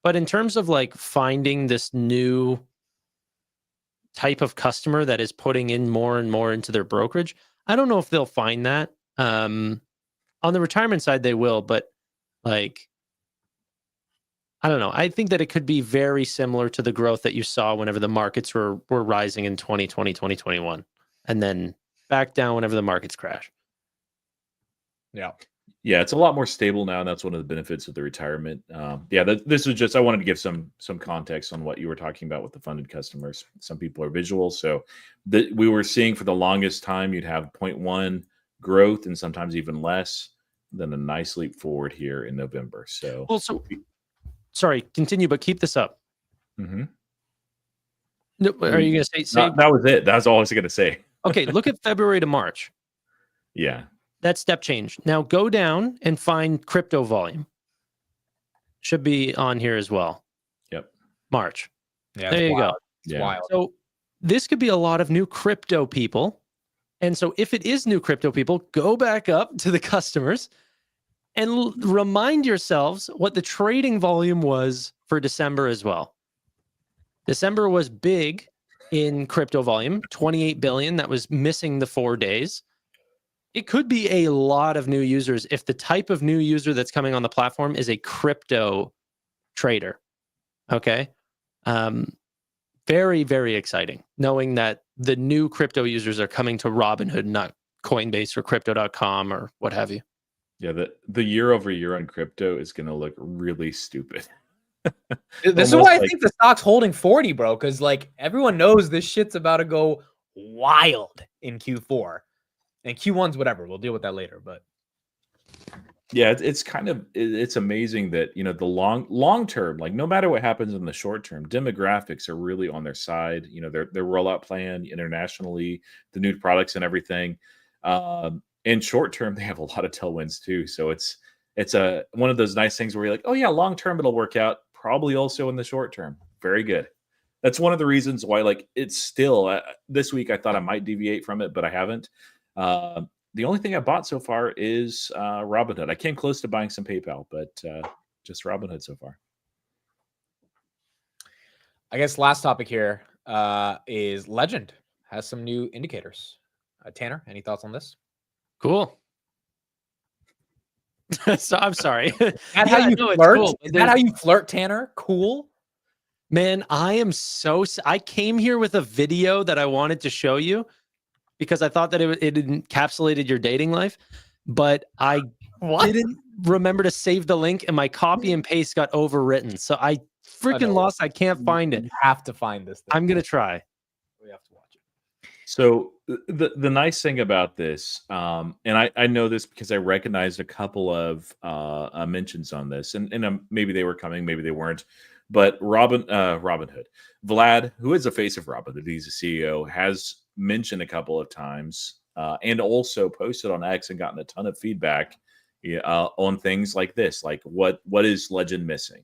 But in terms of like finding this new type of customer that is putting in more and more into their brokerage, I don't know if they'll find that. On the retirement side, they will, but like, I don't know. I think that it could be very similar to the growth that you saw whenever the markets were rising in 2020, 2021, and then back down whenever the markets crash. Yeah. Yeah, it's a lot more stable now, and that's one of the benefits of the retirement. This was just, I wanted to give some context on what you were talking about with the funded customers. Some people are visual, so we were seeing for the longest time you'd have 0.1 growth and sometimes even less, then a nice leap forward here in November. So, sorry, continue, but keep this up. Mm-hmm. No, are you going to say? That was it. That's all I was going to say. Okay, look at February to March. Yeah. That step change. Now go down and find crypto volume. Should be on here as well. Yep. March. Yeah, there you go. It's wild. So this could be a lot of new crypto people. And so if it is new crypto people, go back up to the customers and remind yourselves what the trading volume was for December as well. December was big in crypto volume, 28 billion. That was missing the 4 days. It could be a lot of new users if the type of new user that's coming on the platform is a crypto trader. Okay. Very, very exciting knowing that the new crypto users are coming to Robinhood, not Coinbase or crypto.com or what have you. Yeah. The year over year on crypto is going to look really stupid. This is why I think the stock's holding 40, bro. Because like everyone knows this shit's about to go wild in Q4. And Q1's whatever. We'll deal with that later. But yeah, it's amazing that, the long term, like no matter what happens in the short term, demographics are really on their side. Their rollout plan internationally, the new products and everything. In short term, they have a lot of tailwinds too. So it's one of those nice things where you're like, oh yeah, long term it'll work out. Probably also in the short term. Very good. That's one of the reasons why, like, it's still this week I thought I might deviate from it, but I haven't. The only thing I bought so far is Robinhood. I came close to buying some PayPal, but just Robinhood so far. I guess last topic here is Legend has some new indicators. Tanner, any thoughts on this? Cool. So I'm sorry. Is that how you flirt? Cool. Is that how you flirt, Tanner? Cool. Man, I came here with a video that I wanted to show you because I thought that it encapsulated your dating life, but I didn't remember to save the link and my copy and paste got overwritten. So I freaking lost. I can't find it. You have to find this thing. I'm going to try. We have to watch it. So the nice thing about this, and I know this because I recognized a couple of mentions on this, and maybe they were coming, maybe they weren't. But Robinhood, Vlad, who is the face of Robinhood, he's a CEO, has mentioned a couple of times, and also posted on X and gotten a ton of feedback on things like this, like what is Legend missing,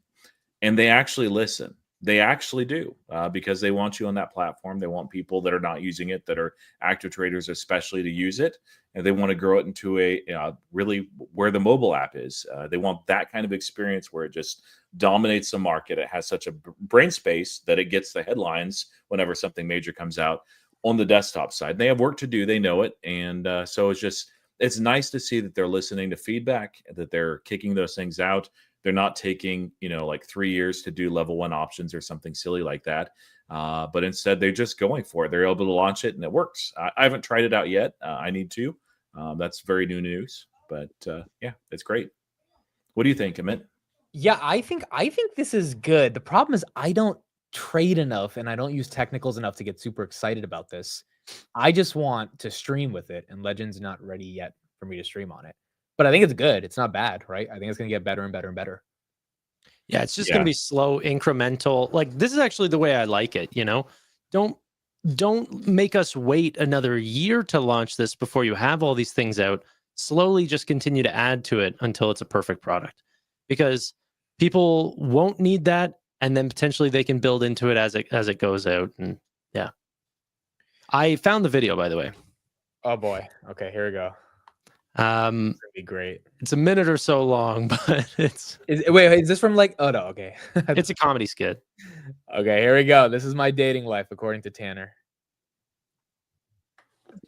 and they actually listen. They actually do, because they want you on that platform. They want people that are not using it, that are active traders, especially, to use it, and they want to grow it into a really where the mobile app is. They want that kind of experience where it just dominates the market. It has such a brain space that it gets the headlines whenever something major comes out on the desktop side. They have work to do. They know it, and so it's nice to see that they're listening to feedback, that they're kicking those things out. They're not taking, like 3 years to do level 1 options or something silly like that. But instead, they're just going for it. They're able to launch it, and it works. I haven't tried it out yet. I need to. That's very new news. But yeah, it's great. What do you think, Amit? Yeah, I think this is good. The problem is I don't trade enough and I don't use technicals enough to get super excited about this. I just want to stream with it, and Legend's not ready yet for me to stream on it. But I think it's good. It's not bad, right? I think it's going to get better and better and better. Yeah, it's just going to be slow, incremental. Like, this is actually the way I like it, Don't make us wait another year to launch this before you have all these things out. Slowly just continue to add to it until it's a perfect product. Because people won't need that, and then potentially they can build into it as it goes out. And yeah. I found the video, by the way. Oh boy. Okay, here we go. It's gonna be great. It's a minute or so long, but wait, is this from like, oh no, okay. It's a comedy skit. Okay, here we go. This is my dating life according to Tanner.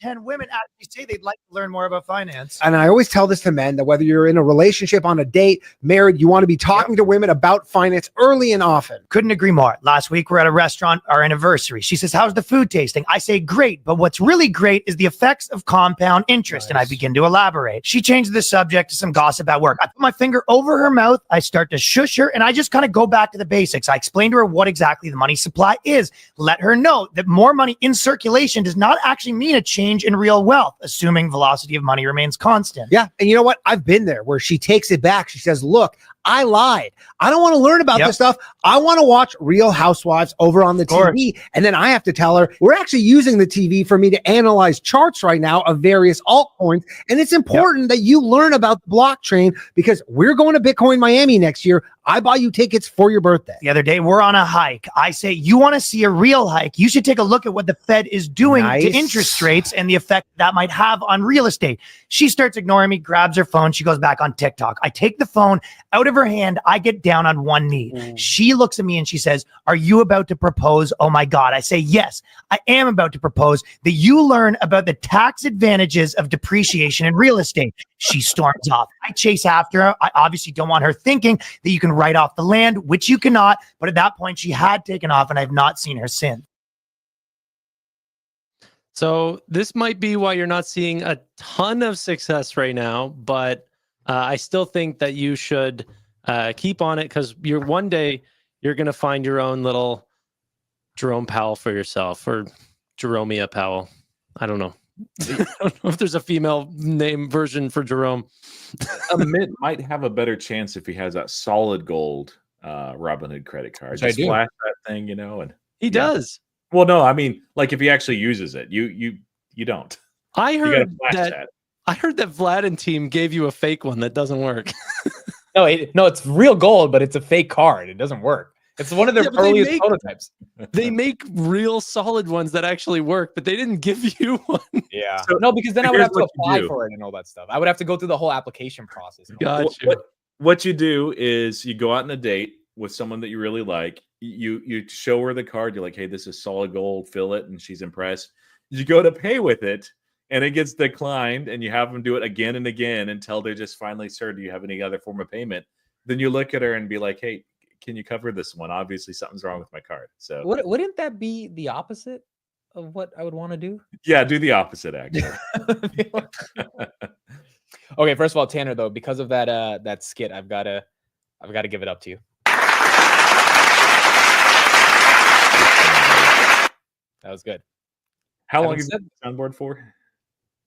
10 women actually say they'd like to learn more about finance. And I always tell this to men, that whether you're in a relationship, on a date, married, you want to be talking to women about finance early and often. Couldn't agree more. Last week, we're at a restaurant, our anniversary. She says, how's the food tasting? I say, great. But what's really great is the effects of compound interest. Nice. And I begin to elaborate. She changed the subject to some gossip at work. I put my finger over her mouth. I start to shush her, and I just kind of go back to the basics. I explain to her what exactly the money supply is. Let her know that more money in circulation does not actually mean a change in real wealth, assuming velocity of money remains constant. Yeah. And you know what? I've been there where she takes it back. She says, look, I lied. I don't want to learn about this stuff. I want to watch Real Housewives over on the TV. And then I have to tell her, we're actually using the TV for me to analyze charts right now of various altcoins. And it's important that you learn about the blockchain, because we're going to Bitcoin Miami next year. I buy you tickets for your birthday. The other day, we're on a hike. I say, you want to see a real hike? You should take a look at what the Fed is doing to interest rates and the effect that might have on real estate. She starts ignoring me, grabs her phone. She goes back on TikTok. I take the phone out of her hand. I get down on one knee. She looks at me and she says, are you about to propose? Oh my God. I say, yes, I am about to propose that you learn about the tax advantages of depreciation in real estate. She storms off. I chase after her. I obviously don't want her thinking that you can write off the land, which you cannot. But at that point, she had taken off, and I've not seen her since. So this might be why you're not seeing a ton of success right now, but I still think that you should keep on it, because one day you're going to find your own little Jerome Powell for yourself, or Jeromia Powell. I don't know. I don't know if there's a female name version for Jerome. Amit might have a better chance if he has that solid gold Robinhood credit card. Just flash that thing, and he does. Well, no, I mean, like, if he actually uses it, you don't. I heard that. I heard that Vlad and team gave you a fake one that doesn't work. No, it's real gold, but it's a fake card. It doesn't work. It's one of their earliest prototypes. They make real solid ones that actually work, but they didn't give you one. Yeah. So, no, because then I would have to apply for it and all that stuff. I would have to go through the whole application process. Gotcha. What you do is you go out on a date with someone that you really like. You show her the card. You're like, hey, this is solid gold. Fill it. And she's impressed. You go to pay with it, and it gets declined, and you have them do it again and again until they just finally, sir, do you have any other form of payment? Then you look at her and be like, hey, can you cover this one? Obviously, something's wrong with my card. So wouldn't that be the opposite of what I would want to do? Yeah, do the opposite, actually. Okay, first of all, Tanner, though, because of that skit, I've got to give it up to you. That was good. How long have you had the soundboard for?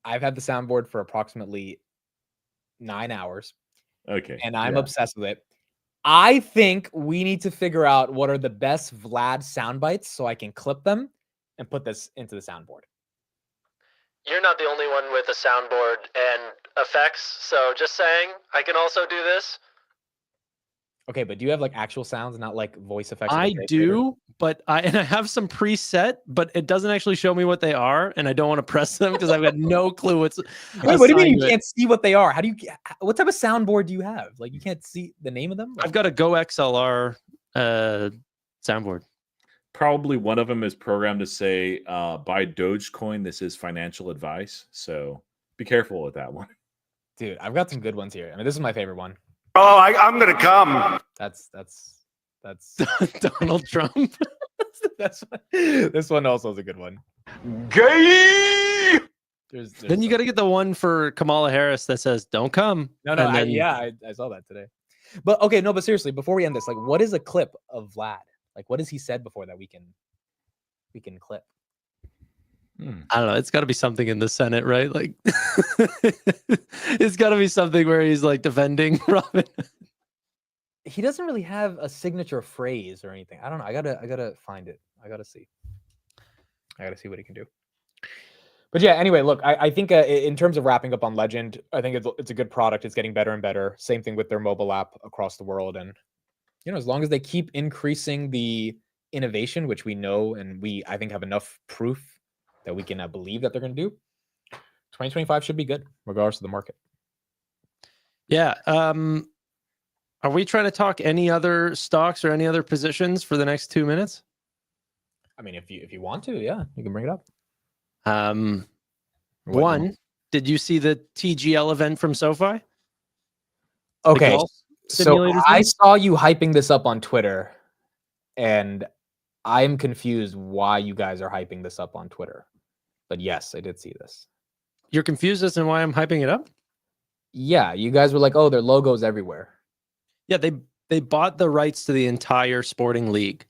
I've had the soundboard for approximately 9 hours. Okay. And I'm obsessed with it. I think we need to figure out what are the best Vlad sound bites so I can clip them and put this into the soundboard. You're not the only one with a soundboard and effects, so just saying, I can also do this. Okay, but do you have like actual sounds, not like voice effects? I do, but I have some preset, but it doesn't actually show me what they are, and I don't want to press them because I've got no clue what's. Wait, what do you mean you can't see what they are? How do you? What type of soundboard do you have? Like you can't see the name of them? Like, I've got a Go XLR soundboard. Probably one of them is programmed to say, "Buy Dogecoin. This is financial advice." So be careful with that one. dude, I've got some good ones here. I mean, this is my favorite one. Oh, I'm gonna come. That's Donald Trump. that's the best one. This one also is a good one. Gay. There's Then you got to get the one for Kamala Harris that says "Don't come." no, and then- I saw that today. But okay, no, but seriously, before we end this, like, what is a clip of Vlad? Like, what has he said before that we can clip? I don't know. It's got to be something in the Senate, right? Like, it's got to be something where he's like defending Robin. He doesn't really have a signature phrase or anything. I don't know. I gotta find it. I gotta see what he can do. But yeah, anyway, look, I think in terms of wrapping up on Legend, I think it's a good product. It's getting better and better. Same thing with their mobile app across the world. And, you know, as long as they keep increasing the innovation, which we know and I think have enough proof that we can believe that they're going to do, 2025 should be good, regardless of the market. Yeah. Are we trying to talk any other stocks or any other positions for the next 2 minutes? I mean, if you want to, yeah, you can bring it up. One, did you see the TGL event from SoFi? Okay, golf so simulator I thing? saw you hyping this up on Twitter, and I'm confused why you guys are hyping this up on Twitter. But yes, I did see this. You're confused as to why I'm hyping it up? Yeah, you guys were like, "Oh, their logos everywhere." Yeah, they bought the rights to the entire sporting league.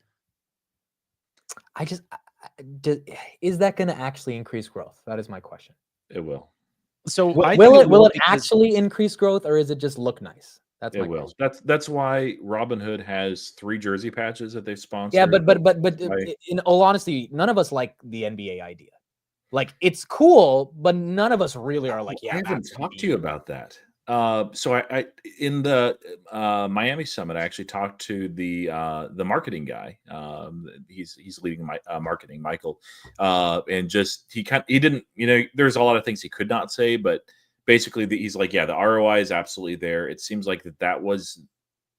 Is that going to actually increase growth? That is my question. It will. So Will it actually increase growth, or is it just look nice? That's my It will. question. That's why Robinhood has 3 jersey patches that they've sponsored. Yeah, but Right. in all honesty, none of us like the NBA idea. Like, it's cool, but none of us really are like, yeah. I haven't that's talked me. to you about that. So I in the Miami Summit, I actually talked to the marketing guy. He's leading my marketing, Michael, and just he didn't, you know, there's a lot of things he could not say, but basically he's like, yeah, the ROI is absolutely there. It seems like that was,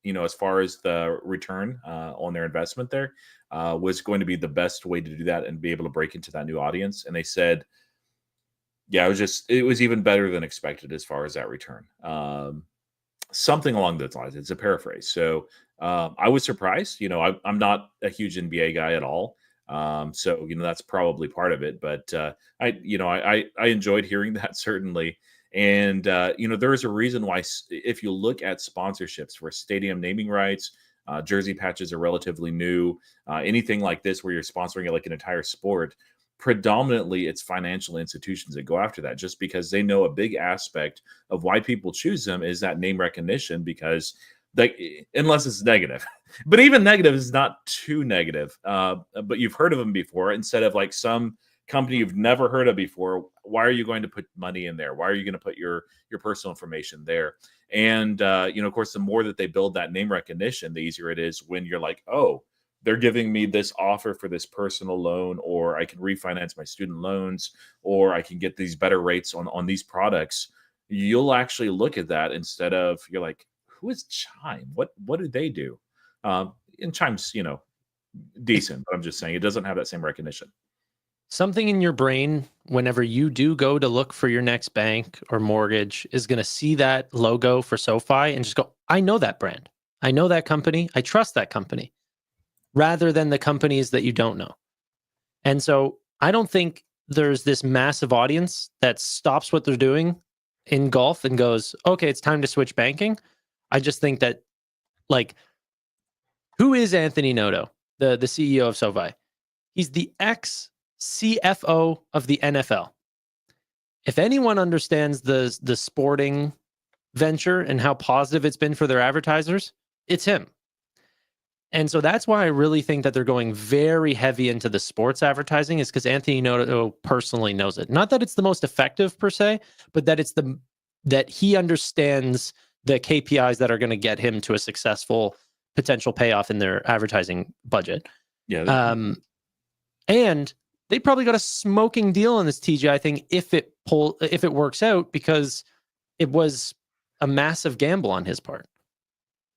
you know, as far as the return on their investment there was going to be the best way to do that and be able to break into that new audience. And they said, yeah, it was even better than expected as far as that return. Something along those lines. It's a paraphrase. So I was surprised. You know, I'm not a huge NBA guy at all. So, you know, that's probably part of it. But I enjoyed hearing that, certainly. And, you know, there is a reason why, if you look at sponsorships for stadium naming rights, jersey patches are relatively new. Anything like this where you're sponsoring like an entire sport, predominantly it's financial institutions that go after that, just because they know a big aspect of why people choose them is that name recognition, because unless it's negative, but even negative is not too negative. But you've heard of them before, instead of like some company you've never heard of before. Why are you going to put money in there? Why are you going to put your personal information there? And you know, of course, the more that they build that name recognition, the easier it is when you're like, oh, they're giving me this offer for this personal loan, or I can refinance my student loans, or I can get these better rates on these products. You'll actually look at that instead of, you're like, who is Chime? What do they do? And Chime's, you know, decent, but I'm just saying it doesn't have that same recognition. Something in your brain, whenever you do go to look for your next bank or mortgage, is going to see that logo for SoFi and just go, I know that brand. I know that company. I trust that company, rather than the companies that you don't know. And so I don't think there's this massive audience that stops what they're doing in golf and goes, okay, it's time to switch banking. I just think that, like, who is Anthony Noto, the CEO of SoFi? He's the ex-CFO of the NFL. If anyone understands the sporting venture and how positive it's been for their advertisers, it's him. And so that's why I really think that they're going very heavy into the sports advertising, is because Anthony Noto personally knows it. Not that it's the most effective per se, but that that he understands the KPIs that are going to get him to a successful potential payoff in their advertising budget. Yeah. And they probably got a smoking deal on this TGI thing if it works out, because it was a massive gamble on his part.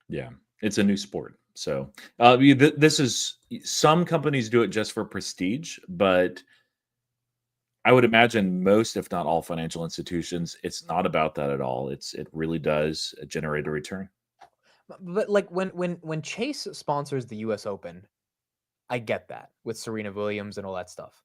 Yeah, it's a new sport. So this is, some companies do it just for prestige, but I would imagine most, if not all, financial institutions, it's not about that at all. It really does generate a return. But like when Chase sponsors the U.S. Open, I get that with Serena Williams and all that stuff.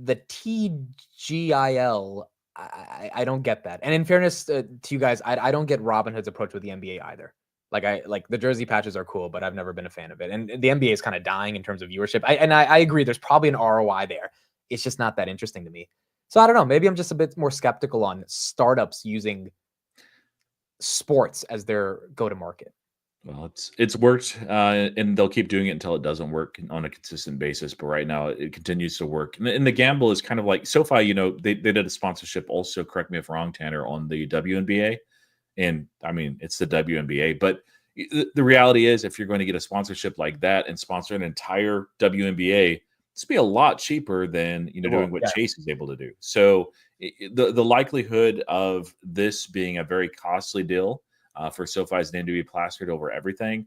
The TGIL, I don't get that. And in fairness to you guys, I don't get Robinhood's approach with the NBA either. Like the jersey patches are cool, but I've never been a fan of it. And the NBA is kind of dying in terms of viewership. I agree. There's probably an ROI there. It's just not that interesting to me. So I don't know. Maybe I'm just a bit more skeptical on startups using sports as their go-to-market. Well, it's worked, and they'll keep doing it until it doesn't work on a consistent basis. But right now, it continues to work. And the gamble is kind of like SoFi. They did a sponsorship also. Correct me if wrong, Tanner, on the WNBA, and I mean it's the WNBA. But the reality is, if you're going to get a sponsorship like that and sponsor an entire WNBA, it's be a lot cheaper than doing what Chase is able to do. So the likelihood of this being a very costly deal for SoFi's name to be plastered over everything,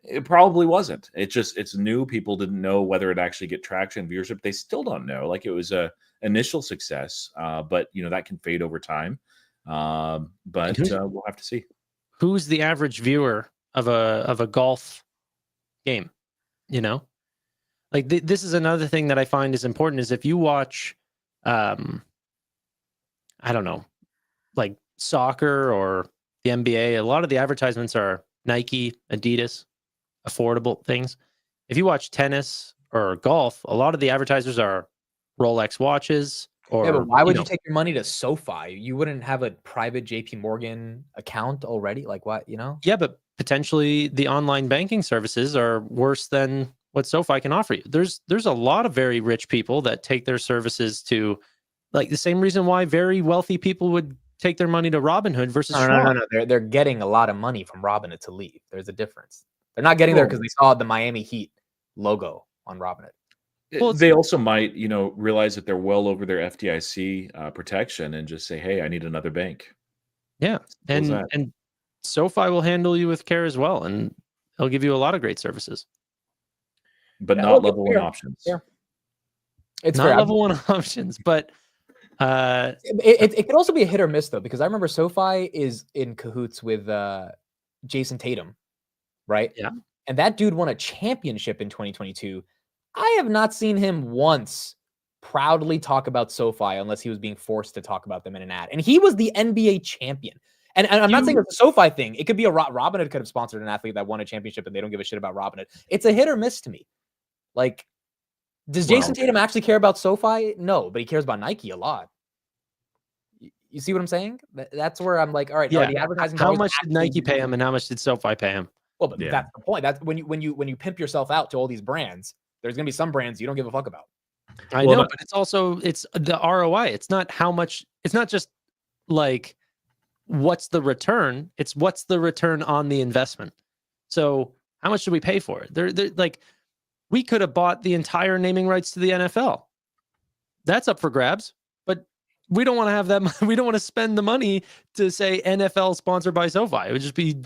it probably wasn't. It's new. People didn't know whether it actually get traction, viewership. They still don't know. Like, it was a initial success, but that can fade over time. But we'll have to see. Who's the average viewer of a golf game? Like this is another thing that I find is important, is if you watch, I don't know, like soccer or the NBA, a lot of the advertisements are Nike, Adidas, affordable things. If you watch tennis or golf, a lot of the advertisers are Rolex watches. Or, but why would you take your money to SoFi? You wouldn't have a private JP Morgan account already? Like what, Yeah, but potentially the online banking services are worse than what SoFi can offer you. There's a lot of very rich people that take their services to, like, the same reason why very wealthy people would take their money to Robinhood versus no. They're getting a lot of money from Robinhood to leave. There's a difference. They're not getting there because they saw the Miami Heat logo on Robinhood. Well, they also might, realize that they're well over their FDIC protection and just say, "Hey, I need another bank." Yeah, and SoFi will handle you with care as well, and they'll give you a lot of great services, but not level one options. Yeah, it's not level one options, but. It could also be a hit or miss though, because I remember SoFi is in cahoots with Jason Tatum, right? Yeah. And that dude won a championship in 2022. I have not seen him once proudly talk about SoFi unless he was being forced to talk about them in an ad. And he was the NBA champion. And I'm not saying it's a SoFi thing. It could be Robinhood could have sponsored an athlete that won a championship and they don't give a shit about Robinhood. It's a hit or miss to me. Like, does Jason Tatum actually care about SoFi? No, but he cares about Nike a lot. You see what I'm saying? That's where I'm like, all right, yeah. The advertising. How much did Nike pay him, and how much did SoFi pay him? Well, but that's the point. That's when you pimp yourself out to all these brands. There's gonna be some brands you don't give a fuck about. I know, but it's the ROI. It's not how much. It's not just like what's the return. It's what's the return on the investment. So how much should we pay for it? They're like. We could have bought the entire naming rights to the NFL. That's up for grabs, but we don't want to have that. We don't want to spend the money to say NFL sponsored by SoFi. It would just be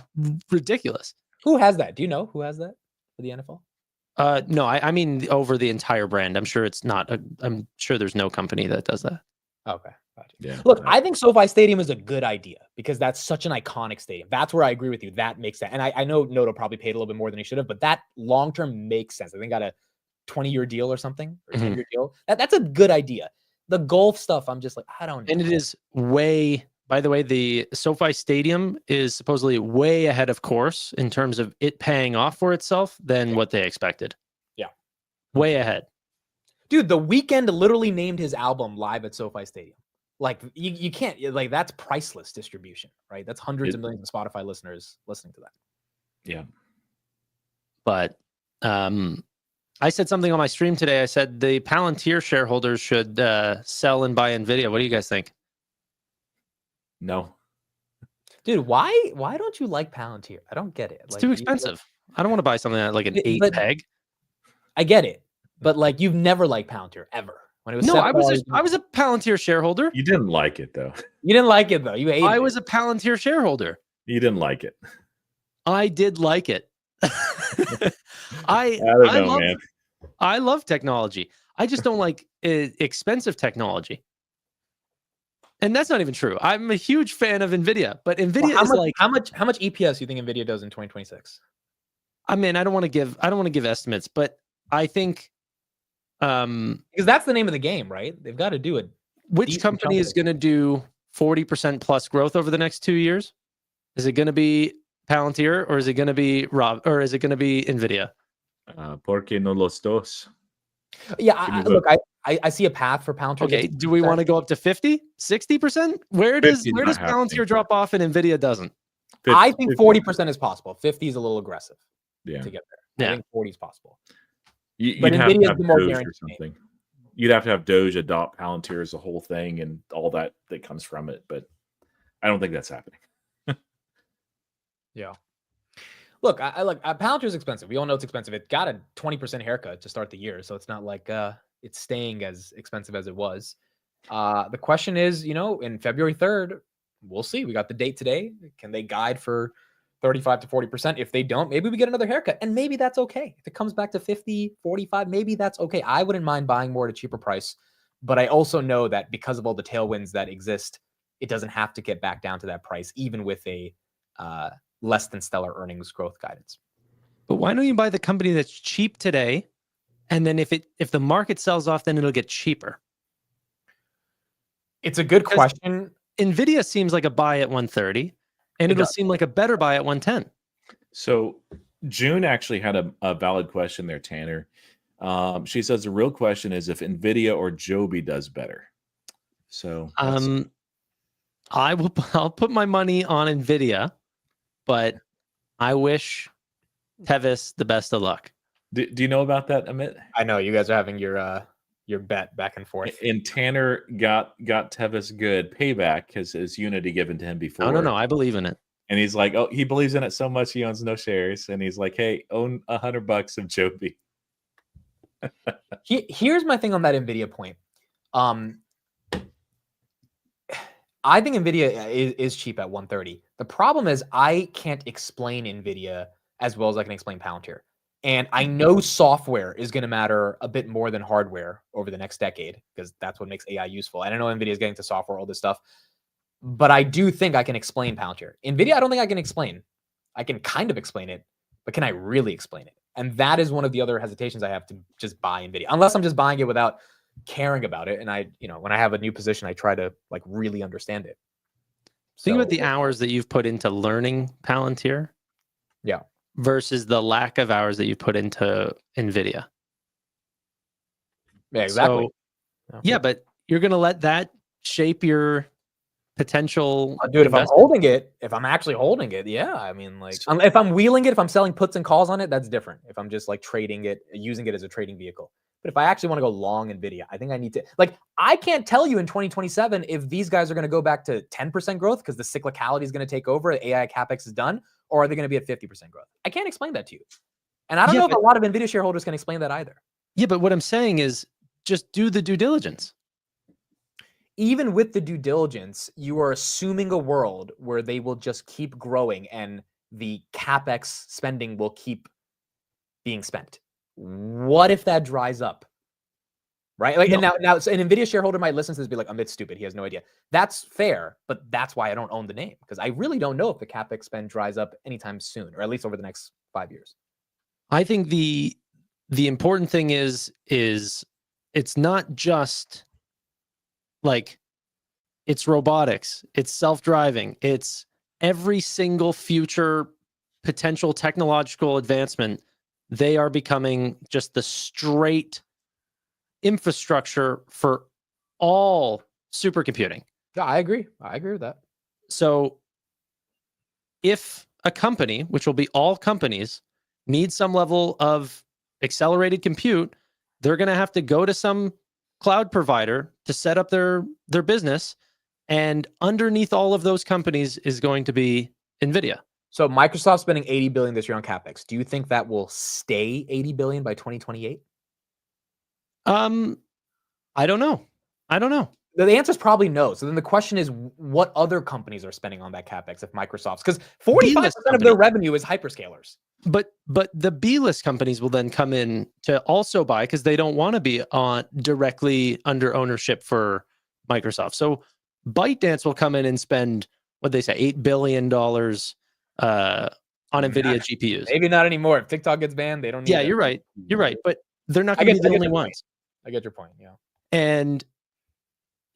ridiculous. Who has that? Do you know who has that for the NFL? No, I mean over the entire brand. I'm sure it's not. I'm sure there's no company that does that. Okay. Gotcha. Yeah. Look, I think SoFi Stadium is a good idea because that's such an iconic stadium. That's where I agree with you. That makes sense. And I know Noto probably paid a little bit more than he should have, but that long-term makes sense. I think got a 20-year deal or something, or 10-year deal. That's a good idea. The golf stuff, I'm just like, I don't know. And it is way, by the way, the SoFi Stadium is supposedly way ahead of course in terms of it paying off for itself than what they expected. Yeah. Way ahead. Dude, The Weeknd literally named his album live at SoFi Stadium. Like, you can't, like, that's priceless distribution, right? That's hundreds of millions of Spotify listeners listening to that. Yeah. But I said something on my stream today. I said the Palantir shareholders should sell and buy NVIDIA. What do you guys think? No. Dude, why don't you like Palantir? I don't get it. It's too expensive. I don't want to buy something at like an 8 But- peg. I get it, but like you've never liked Palantir ever. When it was No, $7, I was a Palantir shareholder. You didn't like it though. you didn't like it though. You hated I it. was a Palantir shareholder. You didn't like it. I did like it. I don't know, love, man. I love technology. I just don't like expensive technology. And that's not even true. I'm a huge fan of NVIDIA, but NVIDIA Well, is like, how much EPS do you think NVIDIA does in 2026? I mean, I don't want to give estimates, but I think Because that's the name of the game, right? They've got to do it. which decent company chunk is of it. going to do 40% plus growth over the next 2 years? Is it going to be Palantir or is it going to be NVIDIA? Porque no los dos. Yeah, Give me look, I see a path for Palantir. Okay, do we want to go up to 50, 60%? Where does 50 is not Palantir happening. drop off and NVIDIA doesn't? I think 40% is possible. 50 is a little aggressive Yeah. to get there. Yeah. I think 40 is possible. You'd But have to NVIDIA is have the more Doge or guaranteed name. something. You'd have to have Doge adopt Palantir as a whole thing and all that comes from it. But I don't think that's happening. Yeah. Look, I look. Palantir is expensive. We all know it's expensive. It got a 20% haircut to start the year, so it's not like it's staying as expensive as it was. The question is, in February 3rd, we'll see. We got the date today. Can they guide for 35 to 40%? If they don't, maybe we get another haircut, and maybe that's okay. If it comes back to 50, 45, maybe that's okay. I wouldn't mind buying more at a cheaper price, but I also know that because of all the tailwinds that exist, it doesn't have to get back down to that price, even with a less than stellar earnings growth guidance. But why don't you buy the company that's cheap today, and then if the market sells off, then it'll get cheaper? It's a good Because- question. NVIDIA seems like a buy at 130, and It it'll does. seem like a better buy at 110. So June actually had a valid question there, Tanner. She says the real question is if NVIDIA or Joby does better. So I'll put my money on NVIDIA, but I wish Tevis the best of luck. do you know about that, Amit? I know you guys are having your bet back and forth. And Tanner got Tevis good payback his Unity given to him before. No, I believe in it. And he's like, oh, he believes in it so much he owns no shares. And he's like, hey, own $100 of Joby. Here's my thing on that NVIDIA point. I think NVIDIA is cheap at 130. The problem is I can't explain NVIDIA as well as I can explain Palantir. And I know software is going to matter a bit more than hardware over the next decade because that's what makes AI useful. And I know NVIDIA is getting to software, all this stuff. But I do think I can explain Palantir. NVIDIA, I don't think I can explain. I can kind of explain it, but can I really explain it? And that is one of the other hesitations I have to just buy NVIDIA. Unless I'm just buying it without caring about it. And when I have a new position, I try to like really understand it. Think about the hours that you've put into learning Palantir. Yeah. Versus the lack of hours that you put into NVIDIA. Yeah, exactly. So, yeah, but you're going to let that shape your potential. Dude, if I'm investment? holding it, if I'm actually holding it, yeah. I mean, like, if I'm wheeling it, if I'm selling puts and calls on it, that's different. If I'm just like trading it, using it as a trading vehicle. But if I actually want to go long NVIDIA, I think I need to, like, I can't tell you in 2027 if these guys are going to go back to 10% growth because the cyclicality is going to take over, AI CapEx is done, or are they going to be at 50% growth? I can't explain that to you. And I don't know if a lot of NVIDIA shareholders can explain that either. Yeah, but what I'm saying is just do the due diligence. Even with the due diligence, you are assuming a world where they will just keep growing and the CapEx spending will keep being spent. What if that dries up? Right? Like, and now so an NVIDIA shareholder might listen to this and be like, Amit's stupid. He has no idea. That's fair, but that's why I don't own the name because I really don't know if the CapEx spend dries up anytime soon, or at least over the next 5 years. I think the important thing is it's not just like it's robotics, it's self-driving, it's every single future potential technological advancement. They are becoming just the straight infrastructure for all supercomputing. Yeah, I agree. I agree with that. So if a company, which will be all companies, needs some level of accelerated compute, they're going to have to go to some cloud provider to set up their business. And underneath all of those companies is going to be NVIDIA. So Microsoft spending 80 billion this year on capex. Do you think that will stay 80 billion by 2028? I don't know. The answer is probably no. So then the question is, what other companies are spending on that capex if Microsoft's? Because 45% of their revenue is hyperscalers. But the B-list companies will then come in to also buy because they don't want to be on directly under ownership for Microsoft. So ByteDance will come in and spend what they say $8 billion on NVIDIA GPUs. Maybe not anymore. If TikTok gets banned, they don't need Yeah, you're right. You're right. But they're not going to be the only ones. I get your point. Yeah. And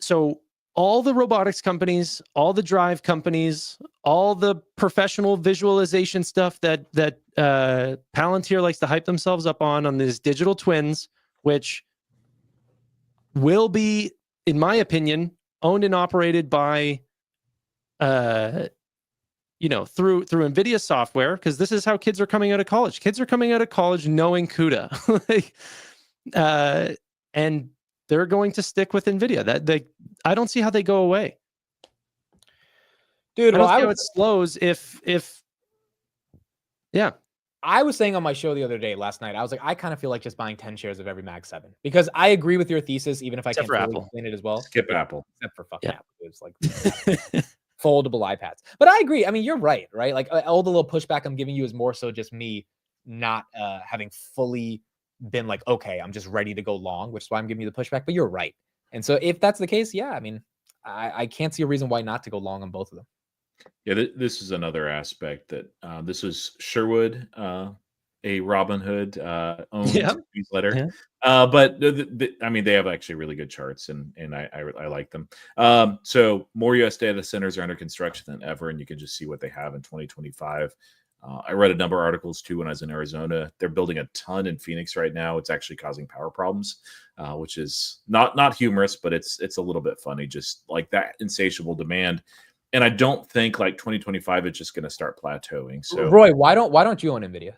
so all the robotics companies, all the drive companies, all the professional visualization stuff that Palantir likes to hype themselves up on these digital twins, which will be, in my opinion, owned and operated by, through NVIDIA software, because this is how kids are coming out of college. Kids are coming out of college knowing CUDA, and they're going to stick with NVIDIA. I don't see how they go away. Dude, I don't see how it slows if yeah. I was saying on my show the other day, last night, I was like, I kind of feel like just buying 10 shares of every Mag 7 because I agree with your thesis, even if I can't fully explain it as well. Skip Apple. Except for fucking Apple. It's like foldable iPads. But I agree. I mean, you're right? Like all the little pushback I'm giving you is more so just me not having fully been like, okay, I'm just ready to go long, which is why I'm giving you the pushback. But you're right. And so if that's the case, yeah, I mean, I can't see a reason why not to go long on both of them. Yeah, this is another aspect that this was Sherwood, a Robinhood owned newsletter. Yeah. But I mean, they have actually really good charts, and I like them. So more U.S. data centers are under construction than ever, and you can just see what they have in 2025. I read a number of articles too when I was in Arizona. They're building a ton in Phoenix right now. It's actually causing power problems, which is not humorous, but it's a little bit funny. Just like that insatiable demand. And I don't think like 2025 is just going to start plateauing. So Roy, why don't you own NVIDIA?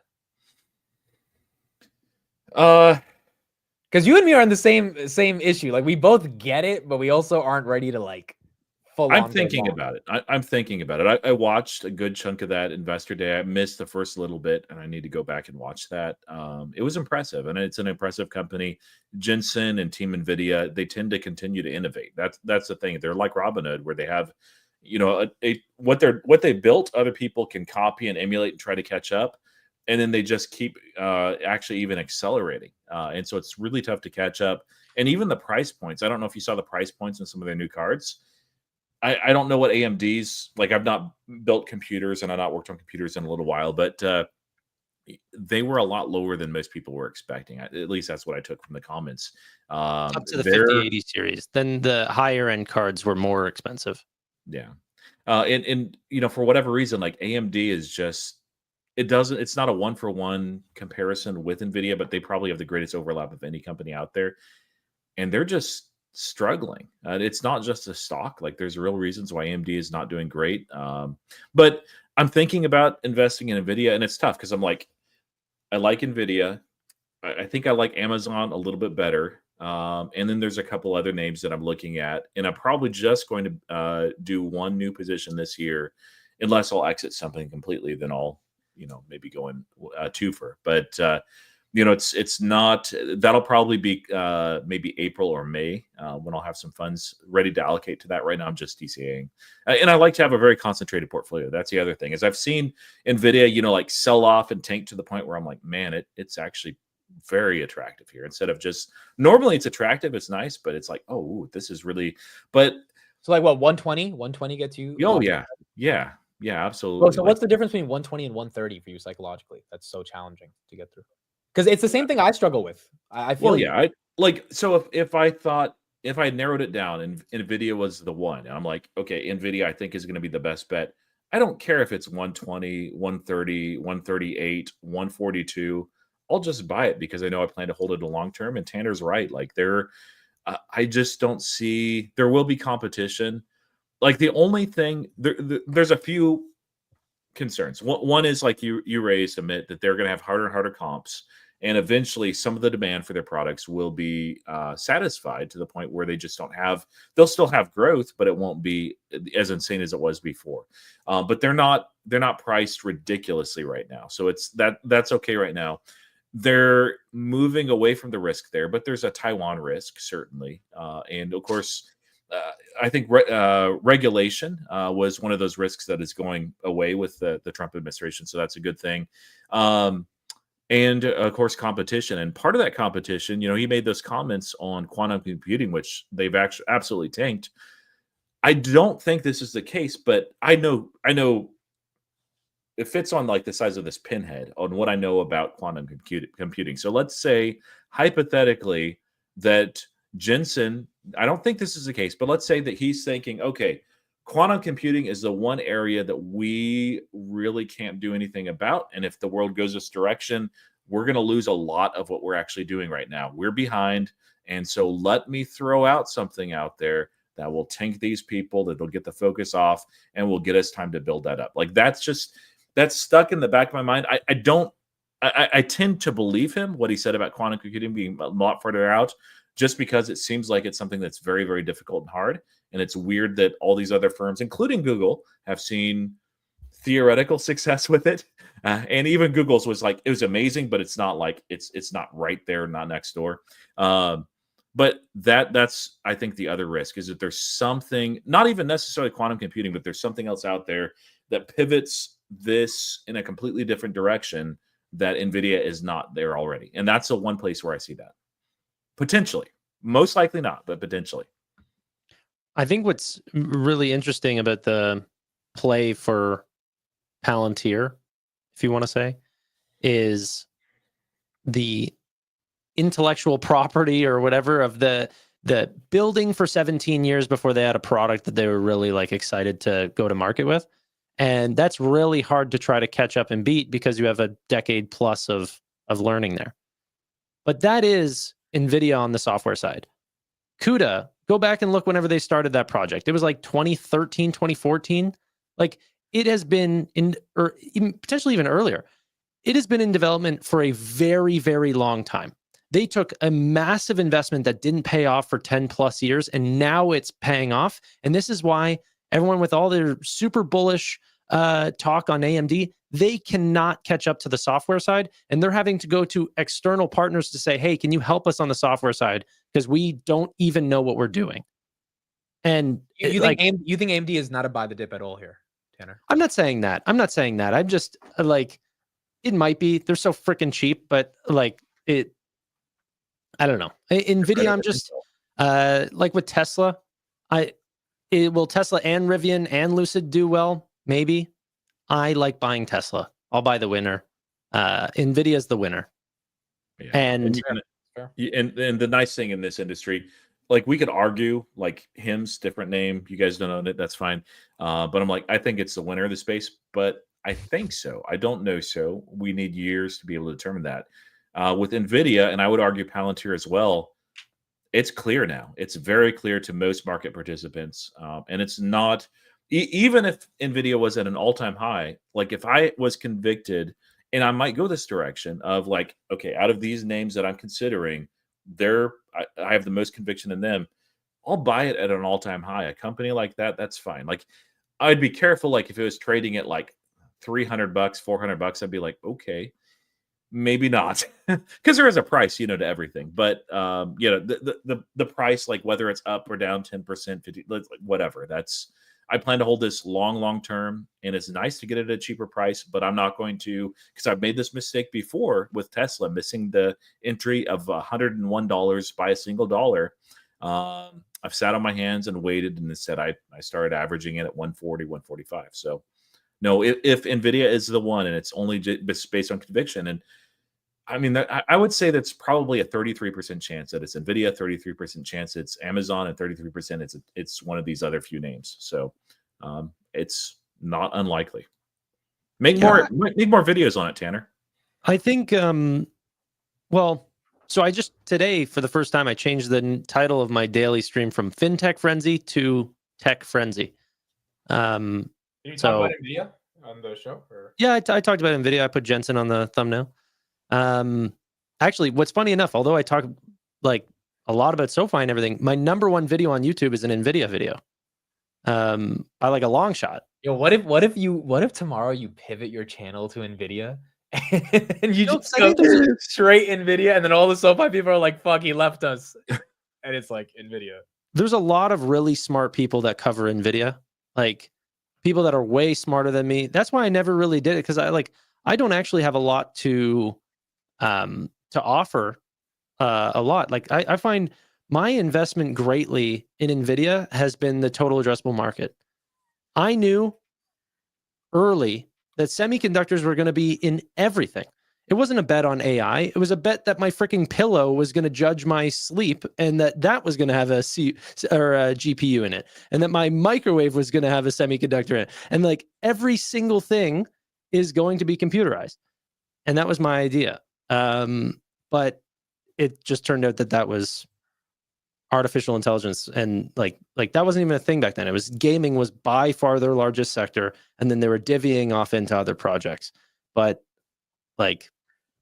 Because you and me are in the same issue. Like we both get it, but we also aren't ready to like full on. I'm thinking about it. I'm thinking about it. I watched a good chunk of that Investor Day. I missed the first little bit, and I need to go back and watch that. It was impressive, and it's an impressive company. Jensen and Team NVIDIA, they tend to continue to innovate. That's the thing. They're like Robinhood, where they have, what they built, other people can copy and emulate and try to catch up, and then they just keep actually even accelerating. And so it's really tough to catch up. And even the price points. I don't know if you saw the price points in some of their new cards. I don't know what AMD's like. I've not built computers and I've not worked on computers in a little while, but they were a lot lower than most people were expecting. At least that's what I took from the comments. Up to the 5080 series. Then the higher end cards were more expensive. Yeah. And for whatever reason, like AMD is just, it's not a 1-for-1 comparison with NVIDIA, but they probably have the greatest overlap of any company out there. And they're just struggling. It's not just a stock. Like there's real reasons why AMD is not doing great. But I'm thinking about investing in NVIDIA, and it's tough because I'm like, I like NVIDIA. I think I like Amazon a little bit better. And then there's a couple other names that I'm looking at, and I'm probably just going to do one new position this year, unless I'll exit something completely. Then I'll, maybe go in twofer. But it's not. That'll probably be maybe April or May when I'll have some funds ready to allocate to that. Right now, I'm just DCAing, and I like to have a very concentrated portfolio. That's the other thing is I've seen NVIDIA, like sell off and tank to the point where I'm like, man, it's actually very attractive here. Instead of just normally it's attractive, it's nice, but it's like, oh, this is really. But so like what 120 gets you? Oh yeah, absolutely. So what's the difference between 120 and 130 for you psychologically? That's so challenging to get through. Because it's the same thing I struggle with. I feel so if I narrowed it down and NVIDIA was the one, and I'm like, okay, NVIDIA I think is going to be the best bet. I don't care if it's 120, 130, 138, 142. I'll just buy it because I know I plan to hold it a long term. And Tanner's right. Like I just don't see, there will be competition. Like the only thing, there's a few concerns. One is like you raised, Amit, that they're going to have harder and harder comps. And eventually, some of the demand for their products will be satisfied to the point where they just don't have. They'll still have growth, but it won't be as insane as it was before. But they're not priced ridiculously right now, so that's okay right now. They're moving away from the risk there, but there's a Taiwan risk certainly, and of course. I think regulation was one of those risks that is going away with the Trump administration, so that's a good thing. And of course, competition. And part of that competition, he made those comments on quantum computing, which they've actually absolutely tanked. I don't think this is the case, but I know it fits on like the size of this pinhead on what I know about quantum computing. So let's say hypothetically that Jensen, I don't think this is the case, but let's say that he's thinking, okay, quantum computing is the one area that we really can't do anything about. And if the world goes this direction, we're going to lose a lot of what we're actually doing right now. We're behind. And so let me throw out something out there that will tank these people, that'll get the focus off and will get us time to build that up. Like that's stuck in the back of my mind. I tend to believe him, what he said about quantum computing being a lot further out, just because it seems like it's something that's very, very difficult and hard. And it's weird that all these other firms, including Google, have seen theoretical success with it. And even Google's was like, it was amazing, but it's not like it's not right there, not next door. But that's, I think, the other risk is that there's something, not even necessarily quantum computing, but there's something else out there that pivots this in a completely different direction that NVIDIA is not there already. And that's the one place where I see that. Potentially. Most likely not, but potentially. I think what's really interesting about the play for Palantir, if you want to say, is the intellectual property or whatever of the building for 17 years before they had a product that they were really like excited to go to market with. And that's really hard to try to catch up and beat because you have a decade plus of learning there. But that is NVIDIA on the software side. CUDA, go back and look whenever they started that project. It was like 2013, 2014. Like it has been or even potentially even earlier. It has been in development for a very, very long time. They took a massive investment that didn't pay off for 10 plus years, and now it's paying off. And this is why everyone with all their super bullish talk on AMD, they cannot catch up to the software side, and they're having to go to external partners to say, hey, can you help us on the software side? Because we don't even know what we're doing. And you think AMD is not a buy the dip at all here, Tanner? I'm not saying that. I'm just like, it might be. They're so freaking cheap, but like it, I don't know. NVIDIA, I'm just like with Tesla, will Tesla and Rivian and Lucid do well? Maybe. I like buying Tesla. I'll buy the winner. NVIDIA is the winner. Yeah. And the nice thing in this industry, like we could argue like HIM's different name. You guys don't own it. That's fine. But I'm like, I think it's the winner of the space, but I think so. I don't know. So we need years to be able to determine that. With NVIDIA, and I would argue Palantir as well, it's clear now. It's very clear to most market participants. And it's not, even if NVIDIA was at an all-time high, like if I was convicted, and I might go this direction of like, okay, out of these names that I'm considering, I have the most conviction in them, I'll buy it at an all-time high. A company like that, that's fine. Like I'd be careful, like if it was trading at like $300, $400, I'd be like, okay, maybe not, because there is a price, to everything. But the price, like whether it's up or down 10%, 50, whatever. I plan to hold this long term, and it's nice to get it at a cheaper price. But I'm not going to, because I've made this mistake before with Tesla, missing the entry of $101 by a single dollar. I've sat on my hands and waited, and instead I started averaging it at 140, 145. So. No, if NVIDIA is the one and it's only based on conviction, and I mean, I would say that's probably a 33% chance that it's NVIDIA, 33% chance it's Amazon, and 33% it's one of these other few names. So it's not unlikely. Make more videos on it, Tanner. I think, so I just today, for the first time, I changed the title of my daily stream from FinTech Frenzy to Tech Frenzy. Did you talk about NVIDIA on the show? Or? Yeah, I talked about NVIDIA. I put Jensen on the thumbnail. Actually, what's funny enough, although I talk like a lot about SoFi and everything, my number one video on YouTube is an NVIDIA video. By like a long shot. Yo, what if tomorrow you pivot your channel to NVIDIA and you just go straight NVIDIA, and then all the SoFi people are like, fuck, he left us. And it's like NVIDIA. There's a lot of really smart people that cover NVIDIA, like people that are way smarter than me. That's why I never really did it, because I don't actually have a lot to offer a lot. Like I find my investment greatly in NVIDIA has been the total addressable market. I knew early that semiconductors were going to be in everything. It wasn't a bet on AI. It was a bet that my freaking pillow was going to judge my sleep, and that was going to have a GPU in it, and that my microwave was going to have a semiconductor in it. And like every single thing is going to be computerized. And that was my idea. But it just turned out that was artificial intelligence, and like that wasn't even a thing back then. It was gaming was by far their largest sector, and then they were divvying off into other projects. But like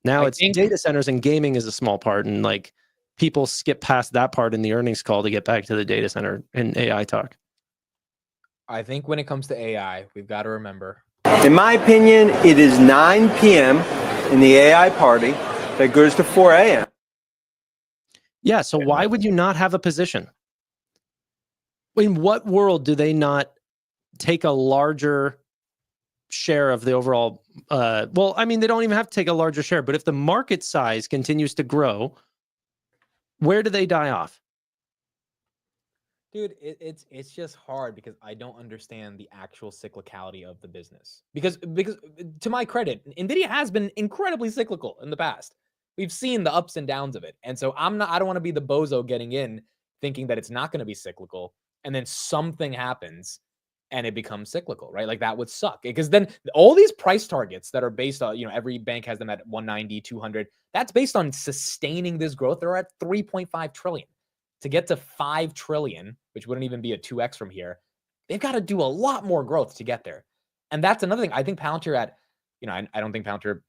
now it's data centers, and gaming is a small part, and like people skip past that part in the earnings call to get back to the data center and AI talk. I think when it comes to AI, we've got to remember. In my opinion, it is 9 p.m. in the AI party that goes to 4 a.m. Yeah, so why would you not have a position? In what world do they not take a larger share of the overall? Well, I mean, they don't even have to take a larger share, but if the market size continues to grow, where do they die off? Dude, it's just hard because I don't understand the actual cyclicality of the business. Because to my credit, NVIDIA has been incredibly cyclical in the past. We've seen the ups and downs of it. And so I don't want to be the bozo getting in thinking that it's not going to be cyclical, and then something happens and it becomes cyclical, right? Like that would suck, because then all these price targets that are based on, every bank has them at 190, 200. That's based on sustaining this growth. They're at 3.5 trillion. To get to 5 trillion, which wouldn't even be a 2x from here, they've got to do a lot more growth to get there. And that's another thing. I think Palantir I don't think Palantir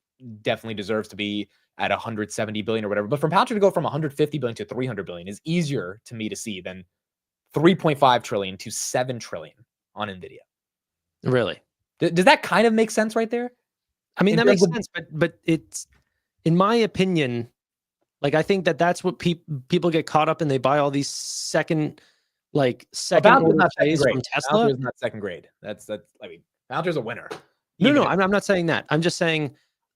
definitely deserves to be at 170 billion or whatever, but from Palantir to go from 150 billion to 300 billion is easier to me to see than 3.5 trillion to 7 trillion on NVIDIA. Really? Does that kind of make sense right there? I mean, that makes sense, but it's, in my opinion, like I think that's what people get caught up in. They buy all these second order plays from Tesla. Palantir is not second grade. That's I mean, Palantir's a winner. No, I'm not saying that. I'm just saying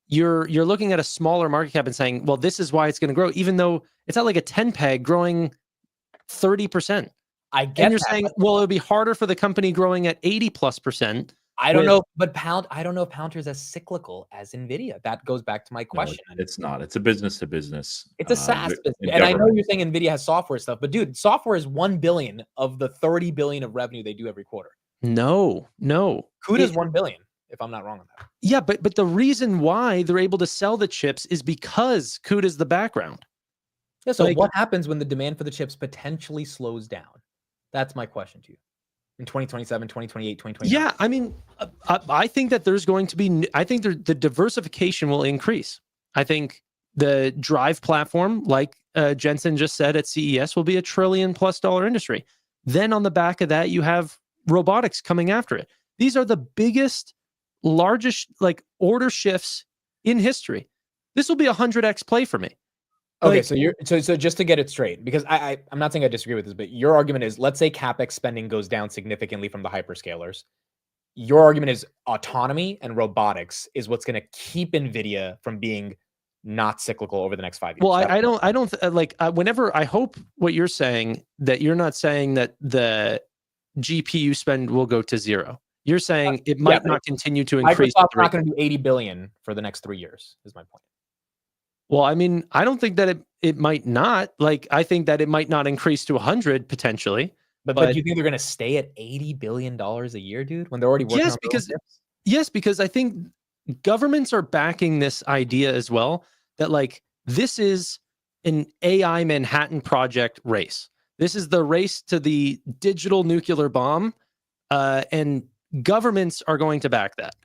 you're looking at a smaller market cap and saying, well, this is why it's going to grow, even though it's not like a 10 peg growing 30%. I get and you're that, saying, well, it'll be harder for the company growing at 80+%. I don't know, but I don't know if Palantir is as cyclical as NVIDIA. That goes back to my question. No, it's not. It's a business to business. It's a SaaS business. And I know you're saying NVIDIA has software stuff, but dude, software is 1 billion of the 30 billion of revenue they do every quarter. No. CUDA's 1 billion, if I'm not wrong on that. Yeah, but the reason why they're able to sell the chips is because CUDA's the background. Yeah, so what happens when the demand for the chips potentially slows down? That's my question to you. In 2027, 2028, 2029. Yeah, I mean, I think that there's going to be, I think the diversification will increase. I think the drive platform, like Jensen just said at CES, will be $1 trillion+ industry. Then on the back of that, you have robotics coming after it. These are the biggest, largest order shifts in history. This will be a 100x play for me. Okay, so just to get it straight, because I'm not saying I disagree with this, but your argument is, let's say CapEx spending goes down significantly from the hyperscalers. Your argument is autonomy and robotics is what's going to keep NVIDIA from being not cyclical over the next 5 years. Well, I don't whenever I hope what you're saying, that you're not saying that the GPU spend will go to zero. You're saying it might not continue to increase. Microsoft's not going to do 80 billion for the next 3 years, is my point. Well, I mean, I don't think that it might not. I think that it might not increase to 100 potentially. But do you think they're going to stay at $80 billion a year, dude, when they're already working on Yes, because I think governments are backing this idea as well, that this is an AI Manhattan Project race. This is the race to the digital nuclear bomb, and governments are going to back that.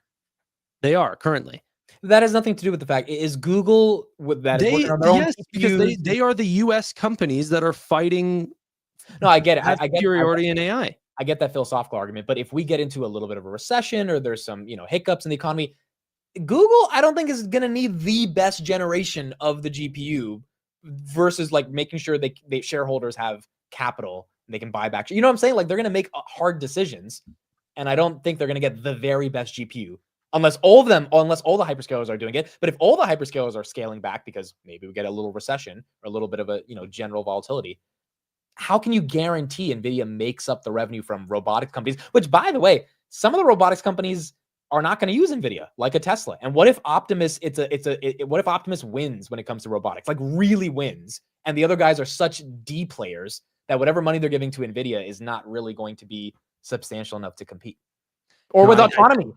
They are currently. That has nothing to do with the fact is Google with that is working on their own because GPUs. they are the U.S. companies that are fighting. No, I get it. have superiority in AI. I get that philosophical argument, but if we get into a little bit of a recession or there's some, hiccups in the economy, Google, I don't think is going to need the best generation of the GPU versus like making sure they shareholders have capital and they can buy back. You know what I'm saying? Like they're going to make hard decisions, and I don't think they're going to get the very best GPU unless all the hyperscalers are doing it. But if all the hyperscalers are scaling back because maybe we get a little recession or a little bit of a general volatility, how can you guarantee NVIDIA makes up the revenue from robotics companies? Which, by the way, some of the robotics companies are not going to use NVIDIA, like a Tesla. And what if Optimus? What if Optimus wins when it comes to robotics, like really wins, and the other guys are such D players that whatever money they're giving to NVIDIA is not really going to be substantial enough to compete, or with autonomy,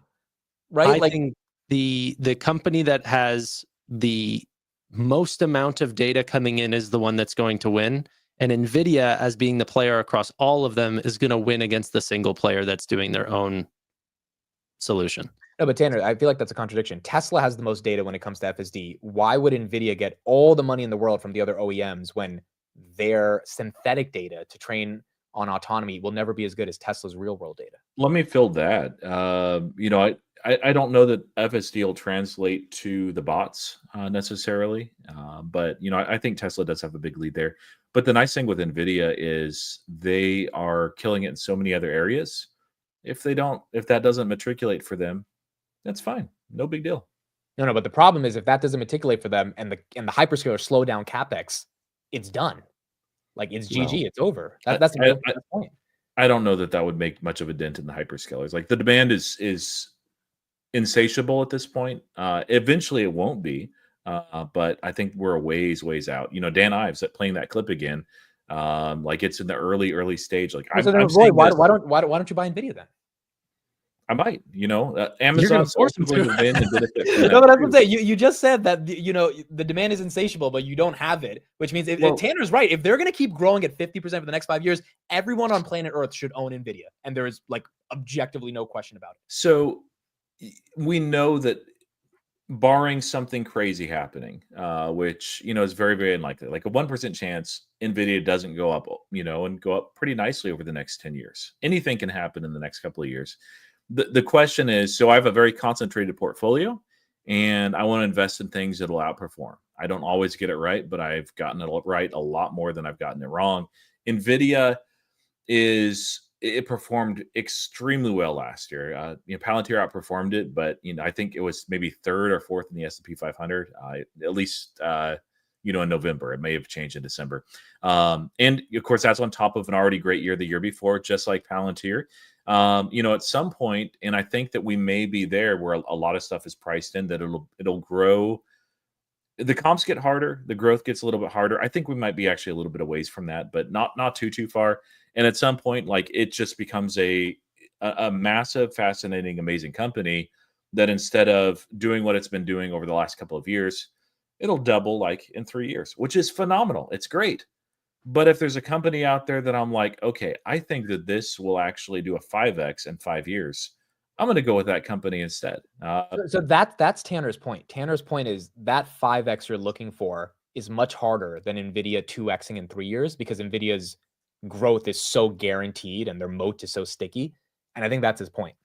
right? I think the company that has the most amount of data coming in is the one that's going to win. And NVIDIA, as being the player across all of them, is going to win against the single player that's doing their own solution. No, but Tanner, I feel like that's a contradiction. Tesla has the most data when it comes to FSD. Why would NVIDIA get all the money in the world from the other OEMs when their synthetic data to train on autonomy will never be as good as Tesla's real world data? Let me fill that. I don't know that FSD will translate to the bots necessarily, but I think Tesla does have a big lead there. But the nice thing with NVIDIA is they are killing it in so many other areas. If that doesn't matriculate for them, that's fine. No big deal. No, but the problem is if that doesn't matriculate for them and the hyperscalers slow down CapEx, it's done. Like it's GG, Well, it's over. That's the point. I don't know that would make much of a dent in the hyperscalers. Like the demand is insatiable at this point. Eventually it won't be, but I think we're a ways out. Dan Ives playing that clip again. Like it's in the early stage. Like why don't you buy NVIDIA then? I might, Amazon's ultimately going to win and benefit from that. No, but that's what I'm saying. You just said that the demand is insatiable, but you don't have it, which means if Tanner's right, if they're going to keep growing at 50% for the next 5 years, everyone on planet Earth should own NVIDIA, and there is like objectively no question about it. So we know that, barring something crazy happening, which is very, very unlikely, like a 1% chance NVIDIA doesn't go up, and go up pretty nicely over the next 10 years. Anything can happen in the next couple of years. The question is, so I have a very concentrated portfolio, and I want to invest in things that'll outperform. I don't always get it right, but I've gotten it right a lot more than I've gotten it wrong. NVIDIA it performed extremely well last year. Palantir outperformed it, but I think it was maybe third or fourth in the S&P 500, at least in November. It may have changed in December, and of course that's on top of an already great year the year before, just like Palantir. At some point, and I think that we may be there where a lot of stuff is priced in, that it'll grow. The comps get harder, the growth gets a little bit harder. I think we might be actually a little bit of ways from that, but not too far. And at some point, like it just becomes a massive, fascinating, amazing company that instead of doing what it's been doing over the last couple of years, it'll double like in 3 years, which is phenomenal. It's great. But if there's a company out there that I'm like, okay, I think that this will actually do a 5x in 5 years, I'm going to go with that company instead. So that's Tanner's point. Tanner's point is that 5x you're looking for is much harder than NVIDIA 2xing in 3 years, because NVIDIA's growth is so guaranteed and their moat is so sticky. And I think that's his point.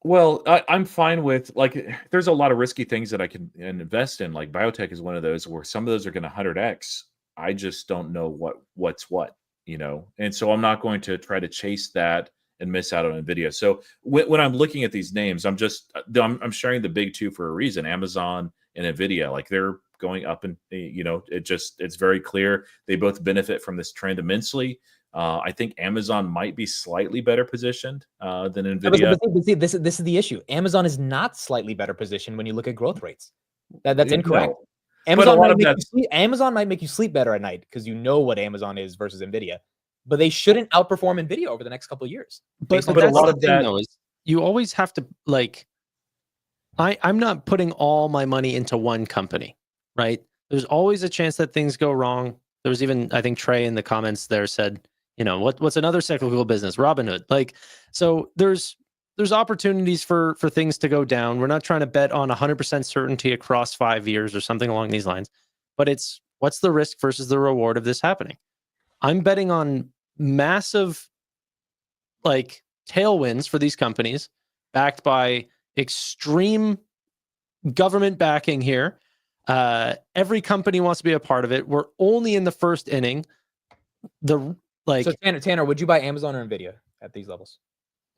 Well, I'm fine with, like, there's a lot of risky things that I can invest in. Like biotech is one of those where some of those are going to 100x. I just don't know what's what, and so I'm not going to try to chase that and miss out on NVIDIA. So when I'm looking at these names, I'm sharing the big two for a reason. Amazon and NVIDIA, like they're going up, and it's very clear they both benefit from this trend immensely. I think Amazon might be slightly better positioned than NVIDIA. But see, this is the issue. Amazon is not slightly better positioned when you look at growth rates. That's incorrect. No. Amazon might make you sleep better at night because you know what Amazon is versus NVIDIA, but they shouldn't outperform NVIDIA over the next couple of years. But a lot of that, though, is you always have to, like, I'm not putting all my money into one company, right? There's always a chance that things go wrong. There was even, I think Trey in the comments there said, what's another cyclical business? Robinhood. Like, so there's there's opportunities for things to go down. We're not trying to bet on 100% certainty across 5 years or something along these lines, but it's what's the risk versus the reward of this happening. I'm betting on massive like tailwinds for these companies backed by extreme government backing here. Every company wants to be a part of it. We're only in the first inning. So Tanner, would you buy Amazon or NVIDIA at these levels?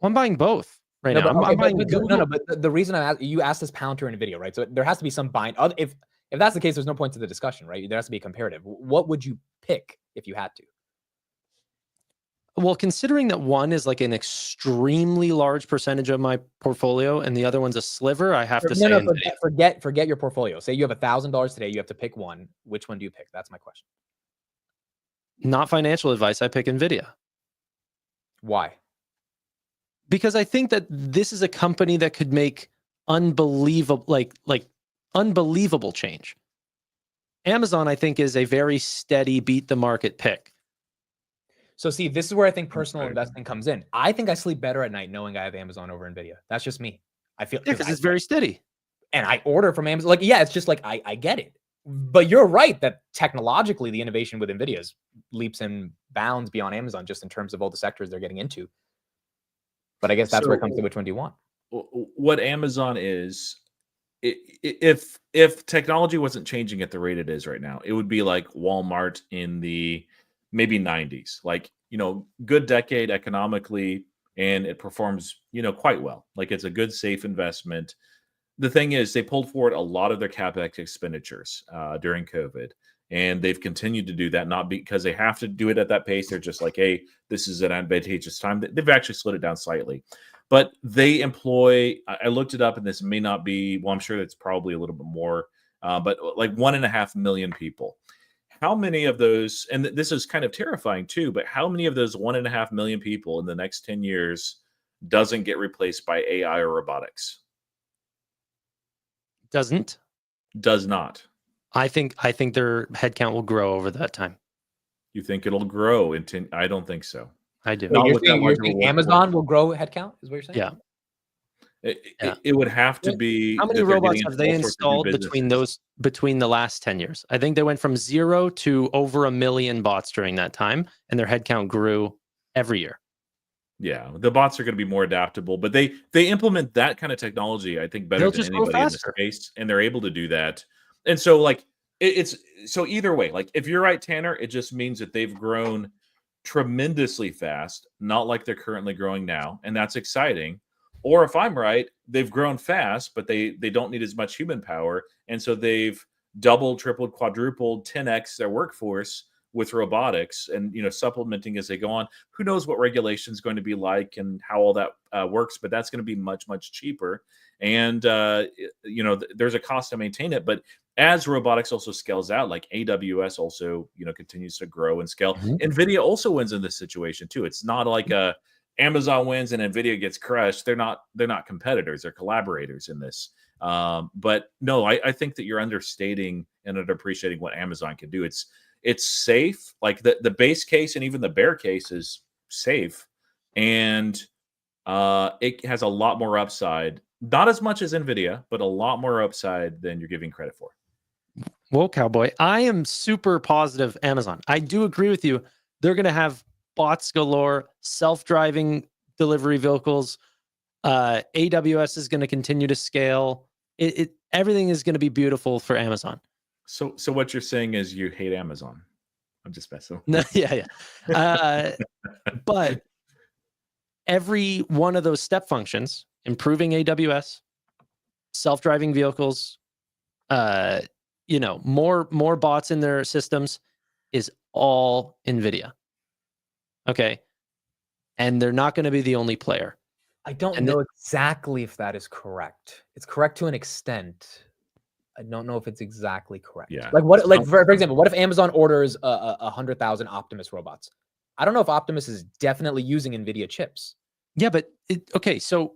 I'm buying both right now. I'm buying Google. But the reason you asked this Palantir and NVIDIA, right? So there has to be some bind. If that's the case, there's no point to the discussion, right? There has to be a comparative. What would you pick if you had to? Well, considering that one is like an extremely large percentage of my portfolio and the other one's a sliver, I have to say forget your portfolio. Say you have $1,000 today, you have to pick one. Which one do you pick? That's my question. Not financial advice. I pick NVIDIA. Why? Because I think that this is a company that could make unbelievable, unbelievable change. Amazon, I think, is a very steady beat the market pick. So see, this is where I think personal investing comes in. I think I sleep better at night knowing I have Amazon over NVIDIA. That's just me. I feel because it's very steady. And I order from Amazon. Like, yeah, it's just like I get it. But you're right that technologically the innovation with NVIDIA is leaps and bounds beyond Amazon just in terms of all the sectors they're getting into. But I guess that's where it comes to which one do you want? What Amazon is, if technology wasn't changing at the rate it is right now, it would be like Walmart in the maybe 90s, like, good decade economically, and it performs, quite well. Like it's a good, safe investment. The thing is, they pulled forward a lot of their CapEx expenditures during COVID, and they've continued to do that, not because they have to do it at that pace. They're just like, hey, this is an advantageous time. They've actually slowed it down slightly. But they employ, I looked it up, and this may not be, well, I'm sure it's probably a little bit more, but like 1.5 million people. How many of those, and this is kind of terrifying too, but how many of those 1.5 million people in the next 10 years doesn't get replaced by AI or robotics? Does not. I think their headcount will grow over that time. You think it'll grow in 10? I don't think so. I do. You're saying Amazon will grow headcount, is what you're saying? Yeah. It would have to be. How many robots have they installed between the last 10 years? I think they went from 0 to over 1 million bots during that time, and their headcount grew every year. Yeah, the bots are going to be more adaptable, but they implement that kind of technology, I think, better than anybody in the space, and they're able to do that. And so, like, it's so either way, like, if you're right, Tanner, it just means that they've grown tremendously fast, not like they're currently growing now, and that's exciting. Or if I'm right, they've grown fast, but they don't need as much human power, and so they've doubled, tripled, quadrupled, 10x their workforce with robotics, and supplementing as they go on. Who knows what regulation is going to be like and how all that works, but that's going to be much, much cheaper. And there's a cost to maintain it, but as robotics also scales out, like AWS also continues to grow and scale. NVIDIA also wins in this situation too. It's not like Amazon wins and NVIDIA gets crushed. They're not competitors. They're collaborators in this. But no, I think that you're understating and underappreciating what Amazon can do. It's safe. Like the base case and even the bear case is safe, and it has a lot more upside. Not as much as NVIDIA, but a lot more upside than you're giving credit for. Well, Cowboy, I am super positive Amazon. I do agree with you. They're going to have bots galore, self-driving delivery vehicles. AWS is going to continue to scale. Everything is going to be beautiful for Amazon. So what you're saying is you hate Amazon. I'm just messing. No, yeah. But every one of those step functions, improving AWS, self-driving vehicles, more bots in their systems, is all NVIDIA. Okay. And they're not going to be the only player. I don't know exactly if that is correct. It's correct to an extent. I don't know if it's exactly correct. Yeah. Like for example, what if Amazon orders 100,000 Optimus robots? I don't know if Optimus is definitely using NVIDIA chips. Yeah, but so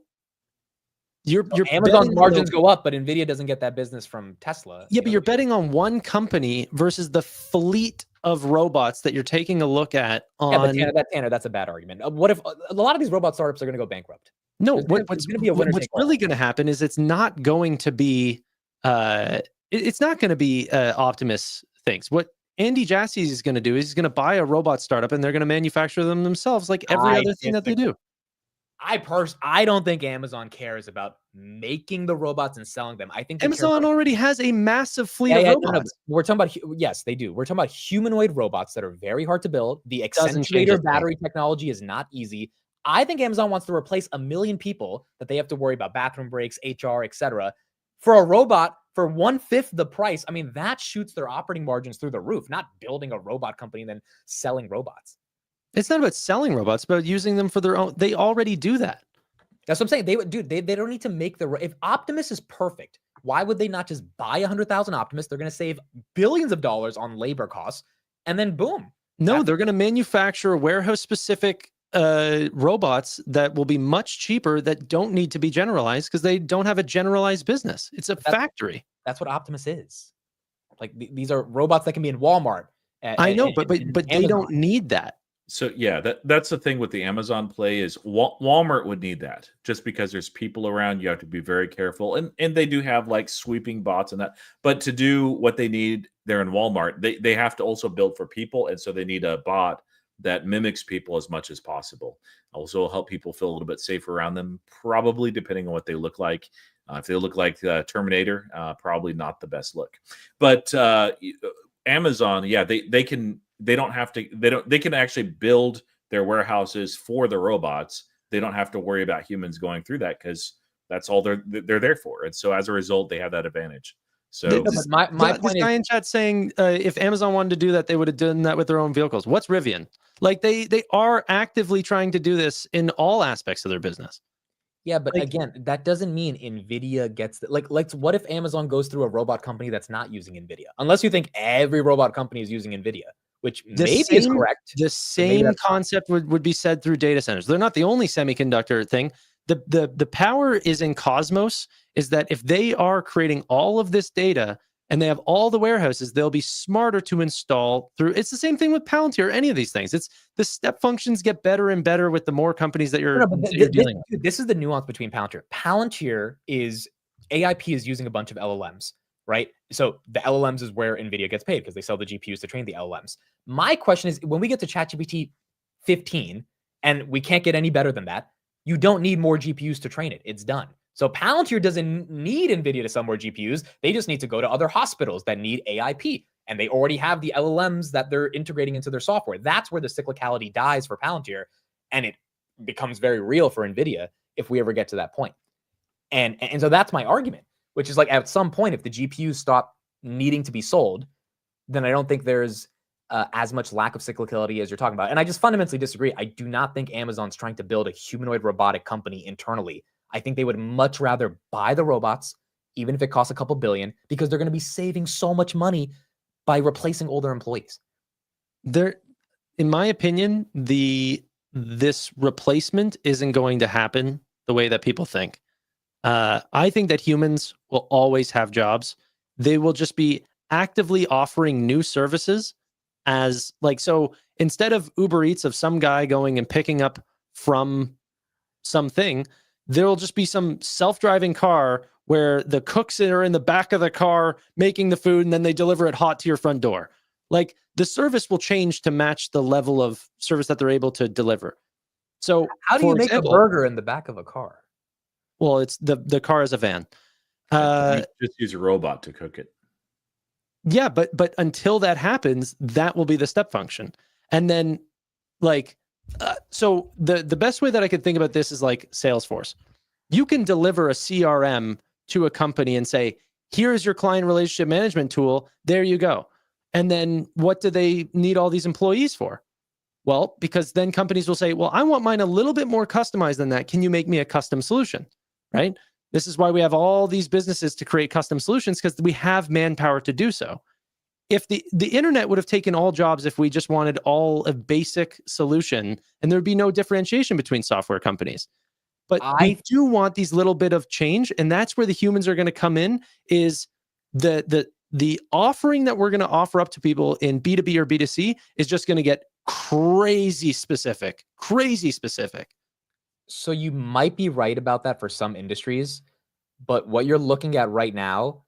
you're Amazon's margins go up, but NVIDIA doesn't get that business from Tesla. Yeah, but you're betting on one company versus the fleet of robots that you're taking a look at on. Yeah, but Tanner, that's a bad argument. What if a lot of these robot startups are going to go bankrupt? No, There's gonna be a winner what's take all. really going to happen is it's not going to be Optimus thinks. What Andy Jassy is going to do is he's going to buy a robot startup and they're going to manufacture them themselves, like every other thing that they do. I don't think Amazon cares about making the robots and selling them. I think they care Amazon about- already has a massive fleet Yeah, of yeah, robots. no, no, we're talking about yes, they do. We're talking about humanoid robots that are very hard to build. The Doesn't change a accentuator thing. battery technology is not easy. I think Amazon wants to replace 1 million people that they have to worry about bathroom breaks, HR, etc. For a robot for 1/5 the price. I mean, that shoots their operating margins through the roof. Not building a robot company and then selling robots. It's not about selling robots, but using them for their own. They already do that. That's what I'm saying. They would, dude. They don't need to make if Optimus is perfect. Why would they not just buy 100,000 Optimus? They're going to save billions of dollars on labor costs, and then boom. No, they're going to manufacture warehouse-specific robots that will be much cheaper that don't need to be generalized because they don't have a generalized business. It's a factory. That's what Optimus is. Like these are robots that can be in Walmart. I know, but they don't need that. So yeah, that's the thing with the Amazon play is Walmart would need that just because there's people around. You have to be very careful, and they do have like sweeping bots and that. But to do what they need there in Walmart, they have to also build for people, and so they need a bot that mimics people as much as possible. Also help people feel a little bit safer around them, probably depending on what they look like. If they look like Terminator, probably not the best look. But Amazon, yeah, they can. They don't have to. They can actually build their warehouses for the robots. They don't have to worry about humans going through that because that's all they're there for. And so as a result, they have that advantage. So my This point guy is, in chat saying if Amazon wanted to do that, they would have done that with their own vehicles. What's Rivian? Like they are actively trying to do this in all aspects of their business. yeah, but again, that doesn't mean NVIDIA gets like what if Amazon goes through a robot company that's not using NVIDIA? Unless you think every robot company is using NVIDIA, which maybe is correct. The same concept would be said through data centers. They're not the only semiconductor thing. The power is in Cosmos, is that if they are creating all of this data and they have all the warehouses, they'll be smarter to install through. It's the same thing with Palantir, any of these things. It's the step functions get better and better with the more companies that you're dealing with. This is the nuance between Palantir. Palantir is AIP is using a bunch of LLMs, right? So the LLMs is where NVIDIA gets paid because they sell the GPUs to train the LLMs. My question is, when we get to ChatGPT 15 and we can't get any better than that, you don't need more GPUs to train it. It's done. So Palantir doesn't need NVIDIA to sell more GPUs. They just need to go to other hospitals that need AIP. And they already have the LLMs that they're integrating into their software. That's where the cyclicality dies for Palantir. And it becomes very real for NVIDIA if we ever get to that point. And so that's my argument, which is like at some point, if the GPUs stop needing to be sold, then I don't think there's as much lack of cyclicality as you're talking about. And I just fundamentally disagree. I do not think Amazon's trying to build a humanoid robotic company internally. I think they would much rather buy the robots, even if it costs a couple billion, because they're going to be saving so much money by replacing older employees. In my opinion, this replacement isn't going to happen the way that people think. I think that humans will always have jobs. They will just be actively offering new services as like, so instead of Uber Eats of some guy going and picking up from something, there'll just be some self-driving car where the cooks are in the back of the car making the food and then they deliver it hot to your front door. Like the service will change to match the level of service that they're able to deliver. So how do you make a burger in the back of a car? Well, it's the car is a van. Just use a robot to cook it. Yeah, but until that happens, that will be the step function. And then like, so the best way that I could think about this is like Salesforce. You can deliver a CRM to a company and say, here's your client relationship management tool. There you go. And then what do they need all these employees for? Well, because then companies will say, well, I want mine a little bit more customized than that. Can you make me a custom solution? Right? This is why we have all these businesses to create custom solutions, because we have manpower to do so. If the internet would have taken all jobs if we just wanted all a basic solution, and there'd be no differentiation between software companies. But we do want these little bit of change, and that's where the humans are going to come in, is the offering that we're going to offer up to people in B2B or B2C is just going to get crazy specific. So you might be right about that for some industries, but what you're looking at right now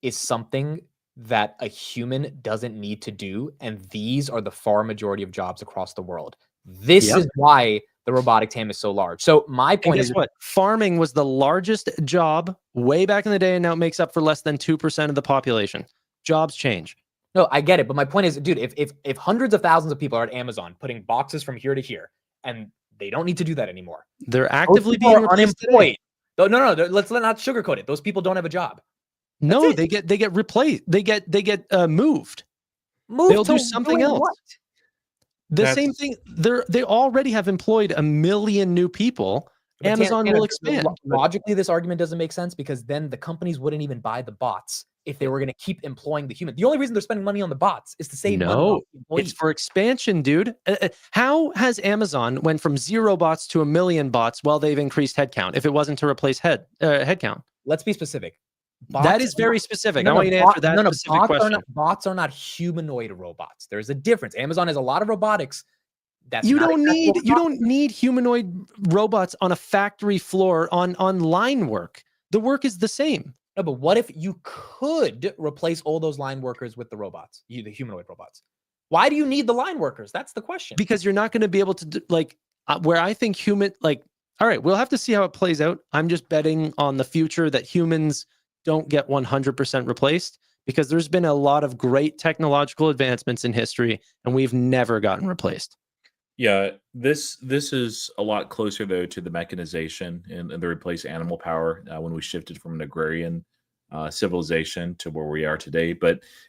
is something that a human doesn't need to do, and these are the far majority of jobs across the world. This Yep. is why the robotic TAM is so large. So my And point guess is, what? Farming was the largest job way back in the day, and now it makes up for less than 2% of the population. Jobs change. no, I get it, but my point is, dude, if hundreds of thousands of people are at Amazon putting boxes from here to here, and they don't need to do that anymore, They're those actively people being are replaced unemployed. today. No, let's not sugarcoat it. Those people don't have a job. No, it. they get replaced. They get moved. Move They'll to do something doing else. what? The That's- same thing. They already have employed 1 million new people. But Amazon Tanner, will expand. Logically, this argument doesn't make sense because then the companies wouldn't even buy the bots if they were going to keep employing the human. The only reason they're spending money on the bots is to save money. No, off the employees. it's for expansion, dude. How has Amazon went from 0 bots to 1 million bots while they've increased headcount if it wasn't to replace headcount? Let's be specific. That is very specific. I want you to answer that specific question. Bots are not humanoid robots. There's a difference. Amazon has a lot of robotics. You don't need humanoid robots on a factory floor on line work. The work is the same. No, but what if you could replace all those line workers with the robots, the humanoid robots? Why do you need the line workers? That's the question. Because you're not going to be able to do, where I think all right, we'll have to see how it plays out. I'm just betting on the future that humans don't get 100% replaced because there's been a lot of great technological advancements in history and we've never gotten replaced. Yeah, this is a lot closer though to the mechanization and the replace animal power when we shifted from an agrarian civilization to where we are today.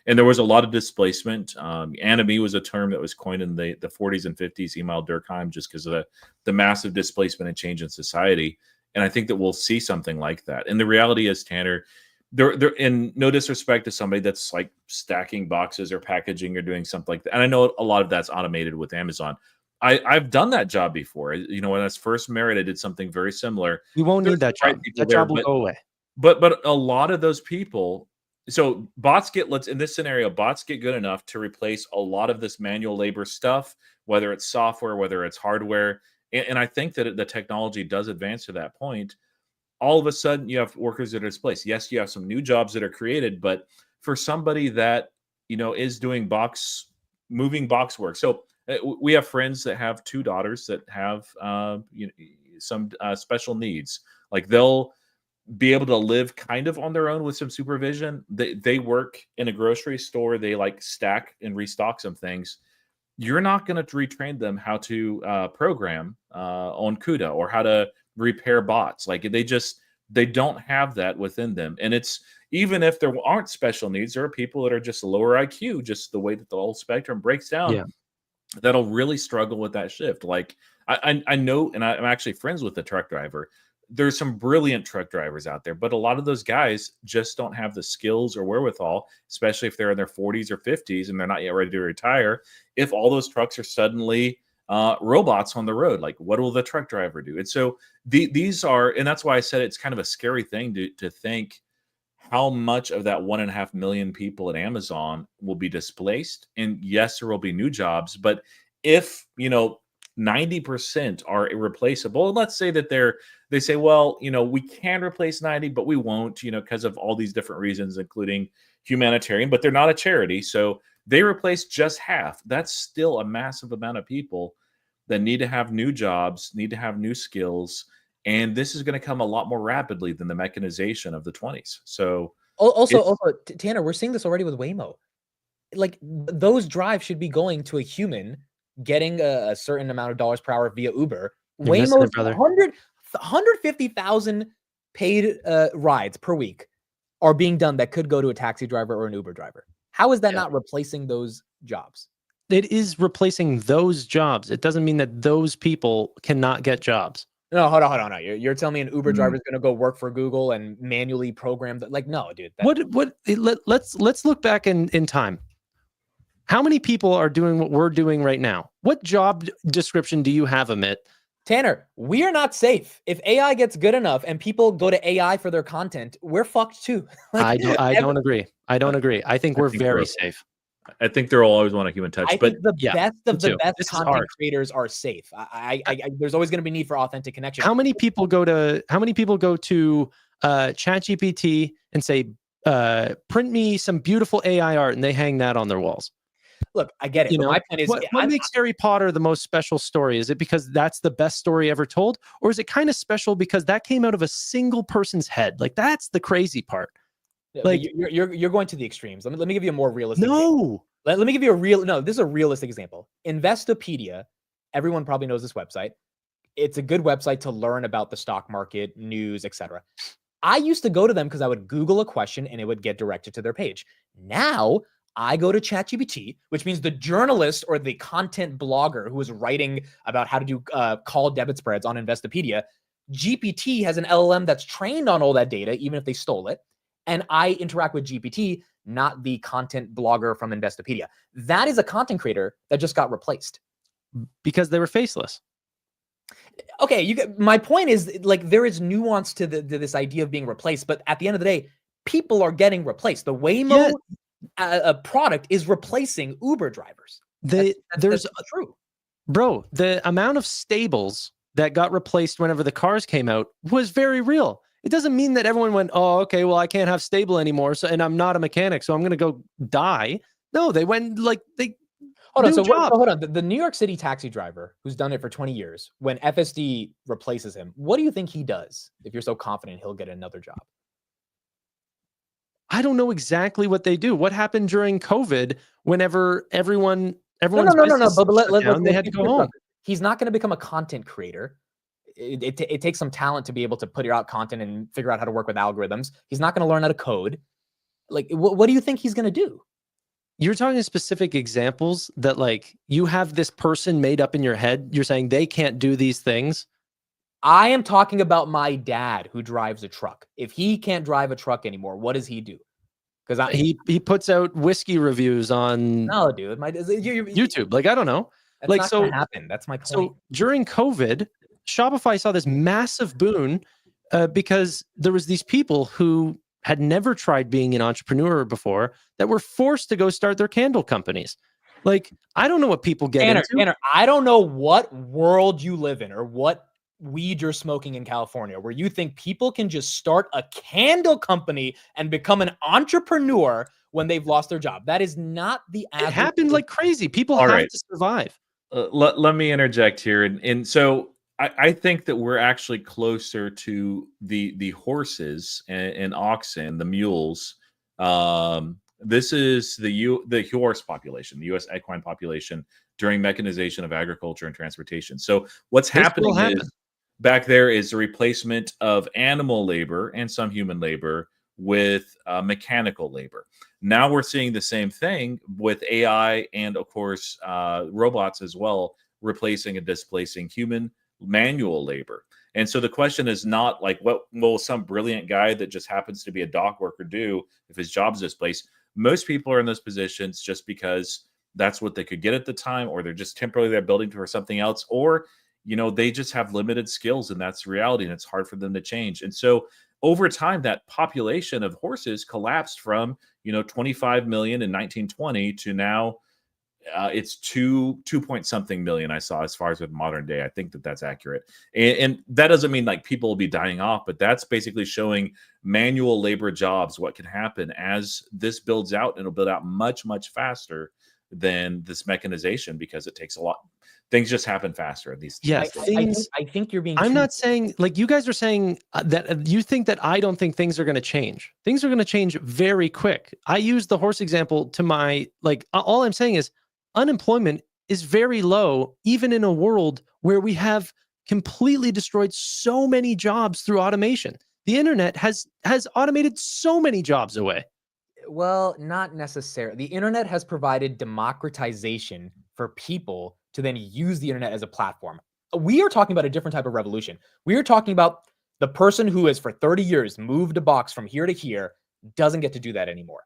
And there was a lot of displacement. Anomie was a term that was coined in the 40s and 50s, Emil Durkheim, just because of the massive displacement and change in society. And I think that we'll see something like that. And the reality is, Tanner, they're in no disrespect to somebody that's like stacking boxes or packaging or doing something like that. And I know a lot of that's automated with Amazon. I've done that job before. You know, when I was first married, I did something very similar. We won't need that job. That job will go away. But a lot of those people, so bots get, in this scenario, bots get good enough to replace a lot of this manual labor stuff, whether it's software, whether it's hardware. And I think that the technology does advance to that point. All of a sudden, you have workers that are displaced. Yes, you have some new jobs that are created, but for somebody that, you know, is doing moving box work. So we have friends that have 2 daughters that have some special needs. Like they'll be able to live kind of on their own with some supervision. They work in a grocery store. They like stack and restock some things. You're not going to retrain them how to program on CUDA or how to repair bots. Like they don't have that within them. And it's, even if there aren't special needs, there are people that are just lower IQ, just the way that the whole spectrum breaks down. Yeah. That'll really struggle with that shift. Like I know, and I'm actually friends with the truck driver. There's some brilliant truck drivers out there, but a lot of those guys just don't have the skills or wherewithal, especially if they're in their 40s or 50s and they're not yet ready to retire. If all those trucks are suddenly robots on the road, like what will the truck driver do? And so these are, and that's why I said it's kind of a scary thing to think how much of that 1.5 million people at Amazon will be displaced. And yes, there will be new jobs, but if, 90% are irreplaceable, and let's say that they say, well, we can replace 90, but we won't, because of all these different reasons, including humanitarian, but they're not a charity. So they replace just half. That's still a massive amount of people that need to have new jobs, need to have new skills. And this is going to come a lot more rapidly than the mechanization of the 20s. So also, Tanner, we're seeing this already with Waymo. Like those drives should be going to a human getting a certain amount of dollars per hour via Uber. Waymo's 150,000 paid rides per week are being done that could go to a taxi driver or an Uber driver. How is that not replacing those jobs? It is replacing those jobs. It doesn't mean that those people cannot get jobs. No, hold on. No. You're telling me an Uber driver is going to go work for Google and manually program that? Like, no, dude. Let's look back in time. How many people are doing what we're doing right now? What job description do you have, Amit? Tanner, we are not safe. If AI gets good enough and people go to AI for their content, we're fucked too. I don't agree. I think we're very safe. I think they'll always want a human touch. I but think the yeah, best of me the too. best This is content hard. creators are safe. There's always going to be need for authentic connection. How many people go to ChatGPT and say, print me some beautiful AI art, and they hang that on their walls? Look, I get it. You But know, my point is, what makes Harry Potter the most special story? Is it because that's the best story ever told? Or is it kind of special because that came out of a single person's head? Like, that's the crazy part. Like, you're going to the extremes. Let me give you a more realistic example. no. Let me give you this is a realistic example. Investopedia, everyone probably knows this website. It's a good website to learn about the stock market, news, etc. I used to go to them because I would Google a question and it would get directed to their page. Now I go to ChatGPT, which means the journalist or the content blogger who is writing about how to do call debit spreads on Investopedia. GPT has an LLM that's trained on all that data, even if they stole it. And I interact with GPT, not the content blogger from Investopedia. That is a content creator that just got replaced. Because they were faceless. Okay, my point is, like, there is nuance to this idea of being replaced, but at the end of the day, people are getting replaced. The Waymo product is replacing Uber drivers. That's true. Bro, the amount of stables that got replaced whenever the cars came out was very real. It doesn't mean that everyone went, oh, okay, well, I can't have stable anymore, and I'm not a mechanic, so I'm going to go die. No, they went Hold on. The New York City taxi driver who's done it for 20 years, when FSD replaces him, what do you think he does if you're so confident he'll get another job? I don't know exactly what they do. What happened during COVID whenever everyone's no. But they had to go home. He's not going to become a content creator. It takes some talent to be able to put out content and figure out how to work with algorithms. He's not going to learn how to code. Like, what do you think he's going to do? You're talking specific examples that, like, you have this person made up in your head. You're saying they can't do these things. I am talking about my dad who drives a truck. If he can't drive a truck anymore, what does he do? Because he puts out whiskey reviews on YouTube. Like, I don't know. That's like, not so gonna happen. That's my point. So during COVID, Shopify saw this massive boon because there was these people who had never tried being an entrepreneur before that were forced to go start their candle companies. Like, I don't know what people get into. Tanner, I don't know what world you live in or what weed you're smoking in California where you think people can just start a candle company and become an entrepreneur when they've lost their job. That is not the average. It happened like crazy. People have to survive. Let me interject here. And so I think that we're actually closer to the horses and oxen, the mules. This is the horse population, the U.S. equine population during mechanization of agriculture and transportation. So what's happening is back there is a replacement of animal labor and some human labor with mechanical labor. Now we're seeing the same thing with AI and, of course, robots as well, replacing and displacing human manual labor. And so the question is not like, what will some brilliant guy that just happens to be a dock worker do if his job is displaced? Most people are in those positions just because that's what they could get at the time, or they're just temporarily there building for something else, or, you know, they just have limited skills and that's reality and it's hard for them to change. And so over time, that population of horses collapsed from, 25 million in 1920 to now it's 2 point something million. I saw as far as with modern day. I think that's accurate. And that doesn't mean like people will be dying off, but that's basically showing manual labor jobs, what can happen as this builds out, and it'll build out much, much faster than this mechanization because it takes a lot. Things just happen faster. I think you're being. I'm not saying, like, you guys are saying that you think that I don't think things are going to change. Things are going to change very quick. I use the horse example to my, like, all I'm saying is unemployment is very low, even in a world where we have completely destroyed so many jobs through automation. The internet has automated so many jobs away. Well, not necessarily. The internet has provided democratization for people to then use the internet as a platform. We are talking about a different type of revolution. We are talking about the person who has for 30 years moved a box from here to here doesn't get to do that anymore.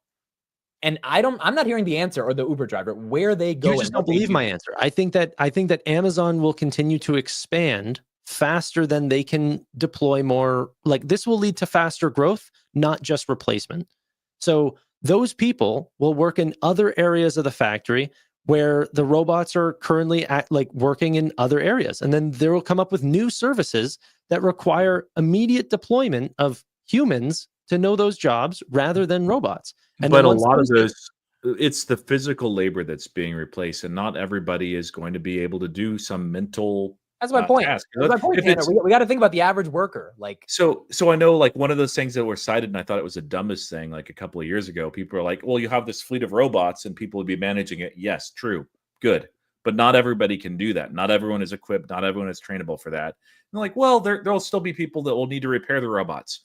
And I'm not hearing the answer, or the Uber driver, where they go. You just don't believe my answer. I think that Amazon will continue to expand faster than they can deploy more. Like, this will lead to faster growth, not just replacement. So those people will work in other areas of the factory where the robots are currently working in other areas. And then they will come up with new services that require immediate deployment of humans to know those jobs rather than robots. And But then a once lot of those it's the physical labor that's being replaced, and not everybody is going to be able to do some mental That's my point. task. That's my point, If Tanner. it's We got to think about the average worker. Like, so I know, like, one of those things that were cited, and I thought it was the dumbest thing, like a couple of years ago. People are like, well, you have this fleet of robots and people would be managing it. Yes, true, good. But not everybody can do that. Not everyone is equipped. Not everyone is trainable for that. And they're like, well, there'll still be people that will need to repair the robots.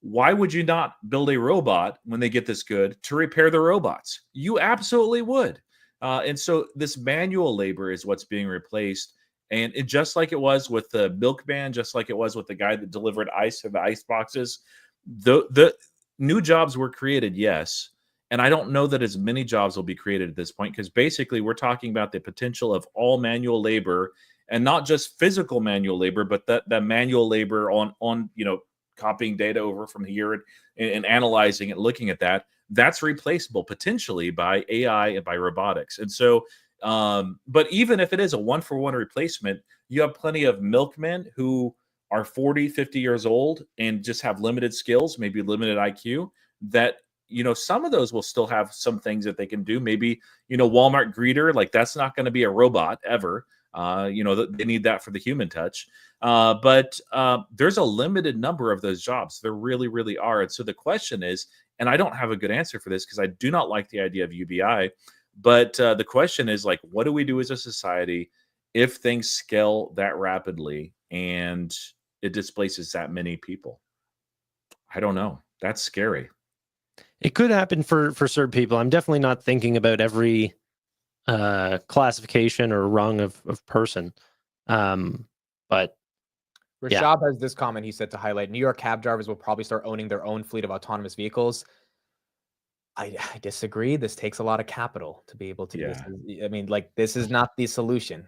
Why would you not build a robot when they get this good to repair the robots? You absolutely would. And so this manual labor is what's being replaced. And just like it was with the milkman, just like it was with the guy that delivered ice to the ice boxes, the new jobs were created, yes. And I don't know that as many jobs will be created at this point, because basically we're talking about the potential of all manual labor, and not just physical manual labor, but the manual labor on copying data over from here and analyzing it, looking at that. That's replaceable potentially by AI and by robotics. And so but even if it is a one-for-one replacement, you have plenty of milkmen who are 40, 50 years old and just have limited skills, maybe limited IQ, that, some of those will still have some things that they can do. Maybe, Walmart greeter, like, that's not going to be a robot ever. They need that for the human touch. But there's a limited number of those jobs. There really, really are. And so the question is, and I don't have a good answer for this because I do not like the idea of UBI, but the question is, like, what do we do as a society if things scale that rapidly and it displaces that many people? I don't know. That's scary. It could happen for certain people. I'm definitely not thinking about every classification or rung of person. But Rashab has this comment he said to highlight: New York cab drivers will probably start owning their own fleet of autonomous vehicles. I disagree. This takes a lot of capital to be able to. Yeah. This is not the solution.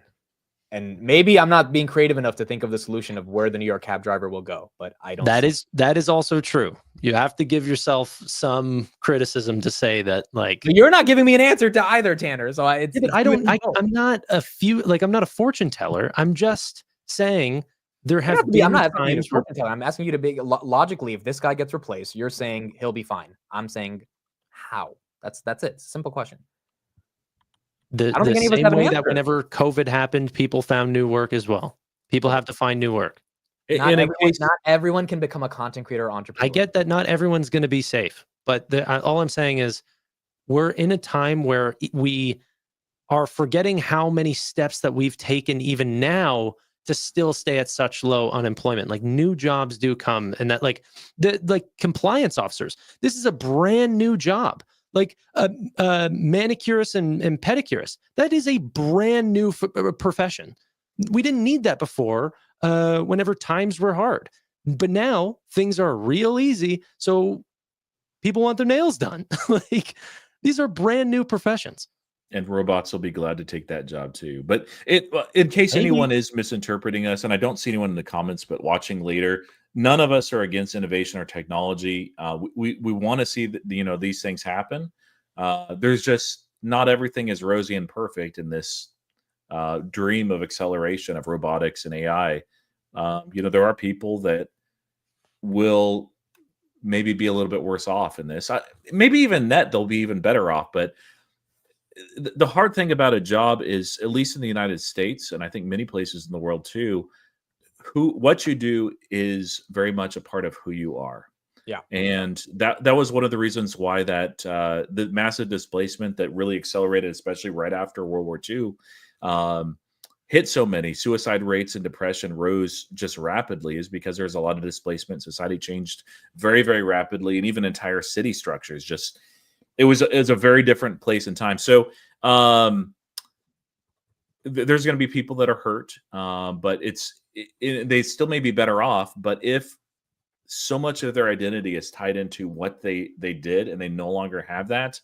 And maybe I'm not being creative enough to think of the solution of where the New York cab driver will go, but I don't. That is also true. You have to give yourself some criticism to say that, like, but you're not giving me an answer to either, Tanner. So I'm not a fortune teller. I'm just saying there have been I'm not times where I'm asking you to be logically. If this guy gets replaced, you're saying he'll be fine. I'm saying how. That's it. Simple question. The same way that whenever COVID happened, people found new work as well. People have to find new work. Not everyone can become a content creator or entrepreneur. I get that not everyone's going to be safe, but all I'm saying is we're in a time where we are forgetting how many steps that we've taken even now to still stay at such low unemployment. Like, new jobs do come, and that, like, the compliance officers, this is a brand new job. Like manicurists and pedicurists, that is a brand new profession. We didn't need that before whenever times were hard. But now things are real easy, so people want their nails done. Like, these are brand new professions. And robots will be glad to take that job too. But in case anyone is misinterpreting us, and I don't see anyone in the comments, but watching later, none of us are against innovation or technology. We want to see that, these things happen. There's just not everything is rosy and perfect in this dream of acceleration of robotics and AI. There are people that will maybe be a little bit worse off in this. Maybe even they'll be even better off. But the hard thing about a job is, at least in the United States, and I think many places in the world too, what you do is very much a part of who you are. Yeah. And that was one of the reasons why that the massive displacement that really accelerated, especially right after World War II, hit so many. Suicide rates and depression rose just rapidly, is because there's a lot of displacement. Society changed very, very rapidly, and even entire city structures just, it was a very different place and time. So there's going to be people that are hurt, but they still may be better off. But if so much of their identity is tied into what they did, and they no longer have that,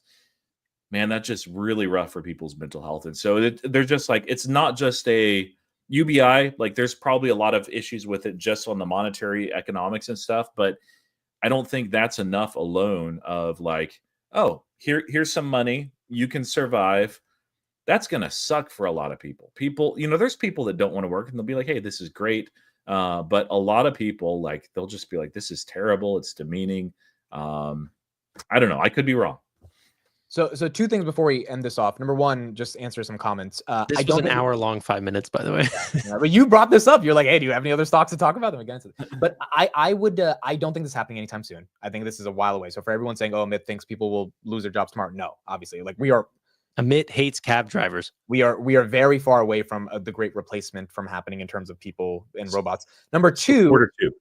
man, that's just really rough for people's mental health. And so they're just like, it's not just a UBI. Like, there's probably a lot of issues with it just on the monetary economics and stuff, but I don't think that's enough alone of, like, oh, here's some money, you can survive. That's going to suck for a lot of people. There's people that don't want to work and they'll be like, hey, this is great. But a lot of people, like, they'll just be like, this is terrible. It's demeaning. I don't know. I could be wrong. So two things before we end this off. Number one, just answer some comments. This was an hour-long 5 minutes, by the way. Yeah, but you brought this up. You're like, hey, do you have any other stocks to talk about? Them against it. But I don't think this is happening anytime soon. I think this is a while away. So for everyone saying, oh, Amit thinks people will lose their jobs tomorrow. No, obviously. Like Amit hates cab drivers. We are very far away from the great replacement from happening in terms of people and robots. Number two,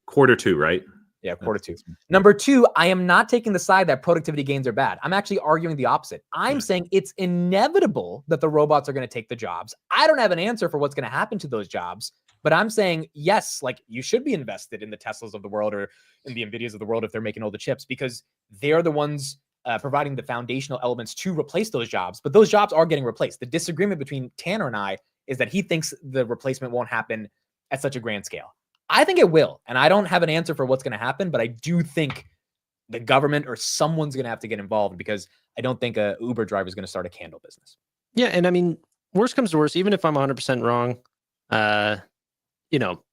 quarter two, right? Yeah, quarter two. Number two, I am not taking the side that productivity gains are bad. I'm actually arguing the opposite. I'm saying it's inevitable that the robots are going to take the jobs. I don't have an answer for what's going to happen to those jobs, but I'm saying, yes, like you should be invested in the Teslas of the world or in the NVIDIAs of the world if they're making all the chips, because they're the ones providing the foundational elements to replace those jobs. But those jobs are getting replaced. The disagreement between Tanner and I is that he thinks the replacement won't happen at such a grand scale. I think it will. And I don't have an answer for what's going to happen, but I do think the government or someone's going to have to get involved, because I don't think a Uber driver is going to start a candle business. Yeah. And I mean, worst comes to worst, even if I'm 100% wrong,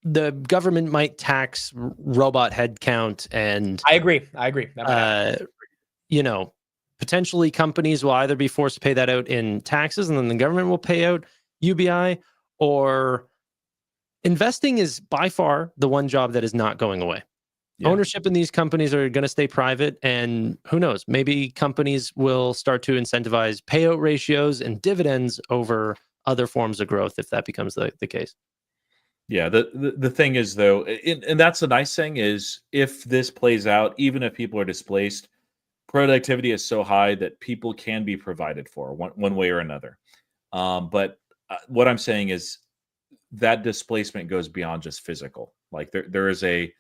the government might tax robot headcount, and I agree. That might potentially companies will either be forced to pay that out in taxes and then the government will pay out UBI, or investing is by far the one job that is not going away. Yeah. Ownership in these companies are going to stay private, and who knows, maybe companies will start to incentivize payout ratios and dividends over other forms of growth if that becomes the case. Yeah, the thing is, though, and that's the nice thing, is if this plays out, even if people are displaced, productivity is so high that people can be provided for one way or another. But what I'm saying is that displacement goes beyond just physical. Like there is a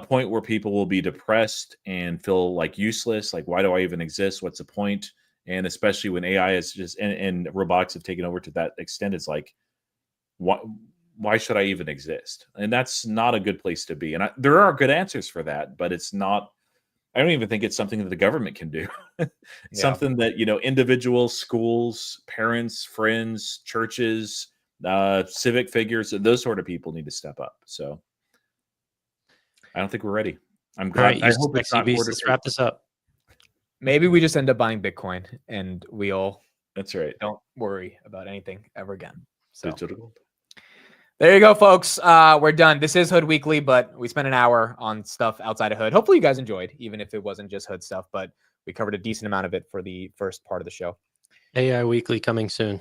point where people will be depressed and feel like useless. Like, why do I even exist? What's the point? And especially when AI is just and robotics have taken over to that extent, it's like, why should I even exist? And that's not a good place to be. And there are good answers for that, but it's not. I don't even think it's something that the government can do. Something that individuals, schools, parents, friends, churches, civic figures, those sort of people need to step up. So I don't think we're ready. I'm glad. Right, I hope it's not let's wrap this up. Maybe we just end up buying Bitcoin and we all. That's right. Don't worry about anything ever again. So digital. There you go, folks. We're done. This is Hood Weekly, but we spent an hour on stuff outside of Hood. Hopefully you guys enjoyed, even if it wasn't just Hood stuff, but we covered a decent amount of it for the first part of the show. AI Weekly coming soon.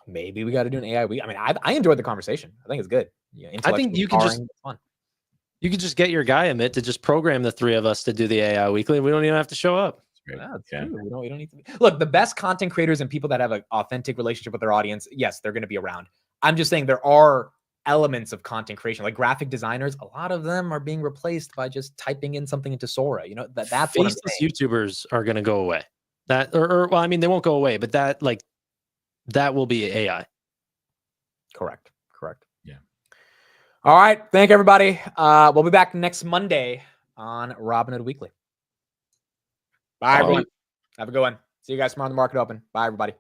Maybe we got to do an AI week. I mean, I enjoyed the conversation. I think it's good. Yeah, I think you could just get your guy, Amit, to just program the three of us to do the AI Weekly. We don't even have to show up. Yeah, we don't need to be. Look, the best content creators and people that have an authentic relationship with their audience, yes, they're going to be around. I'm just saying there are elements of content creation, like graphic designers. A lot of them are being replaced by just typing in something into Sora. That's faceless YouTubers are going to go away. Well, I mean, they won't go away, but that will be AI. Correct. Yeah. All right. Thank everybody. We'll be back next Monday on Robinhood Weekly. Bye, everyone. Have a good one. See you guys tomorrow in the market open. Bye, everybody.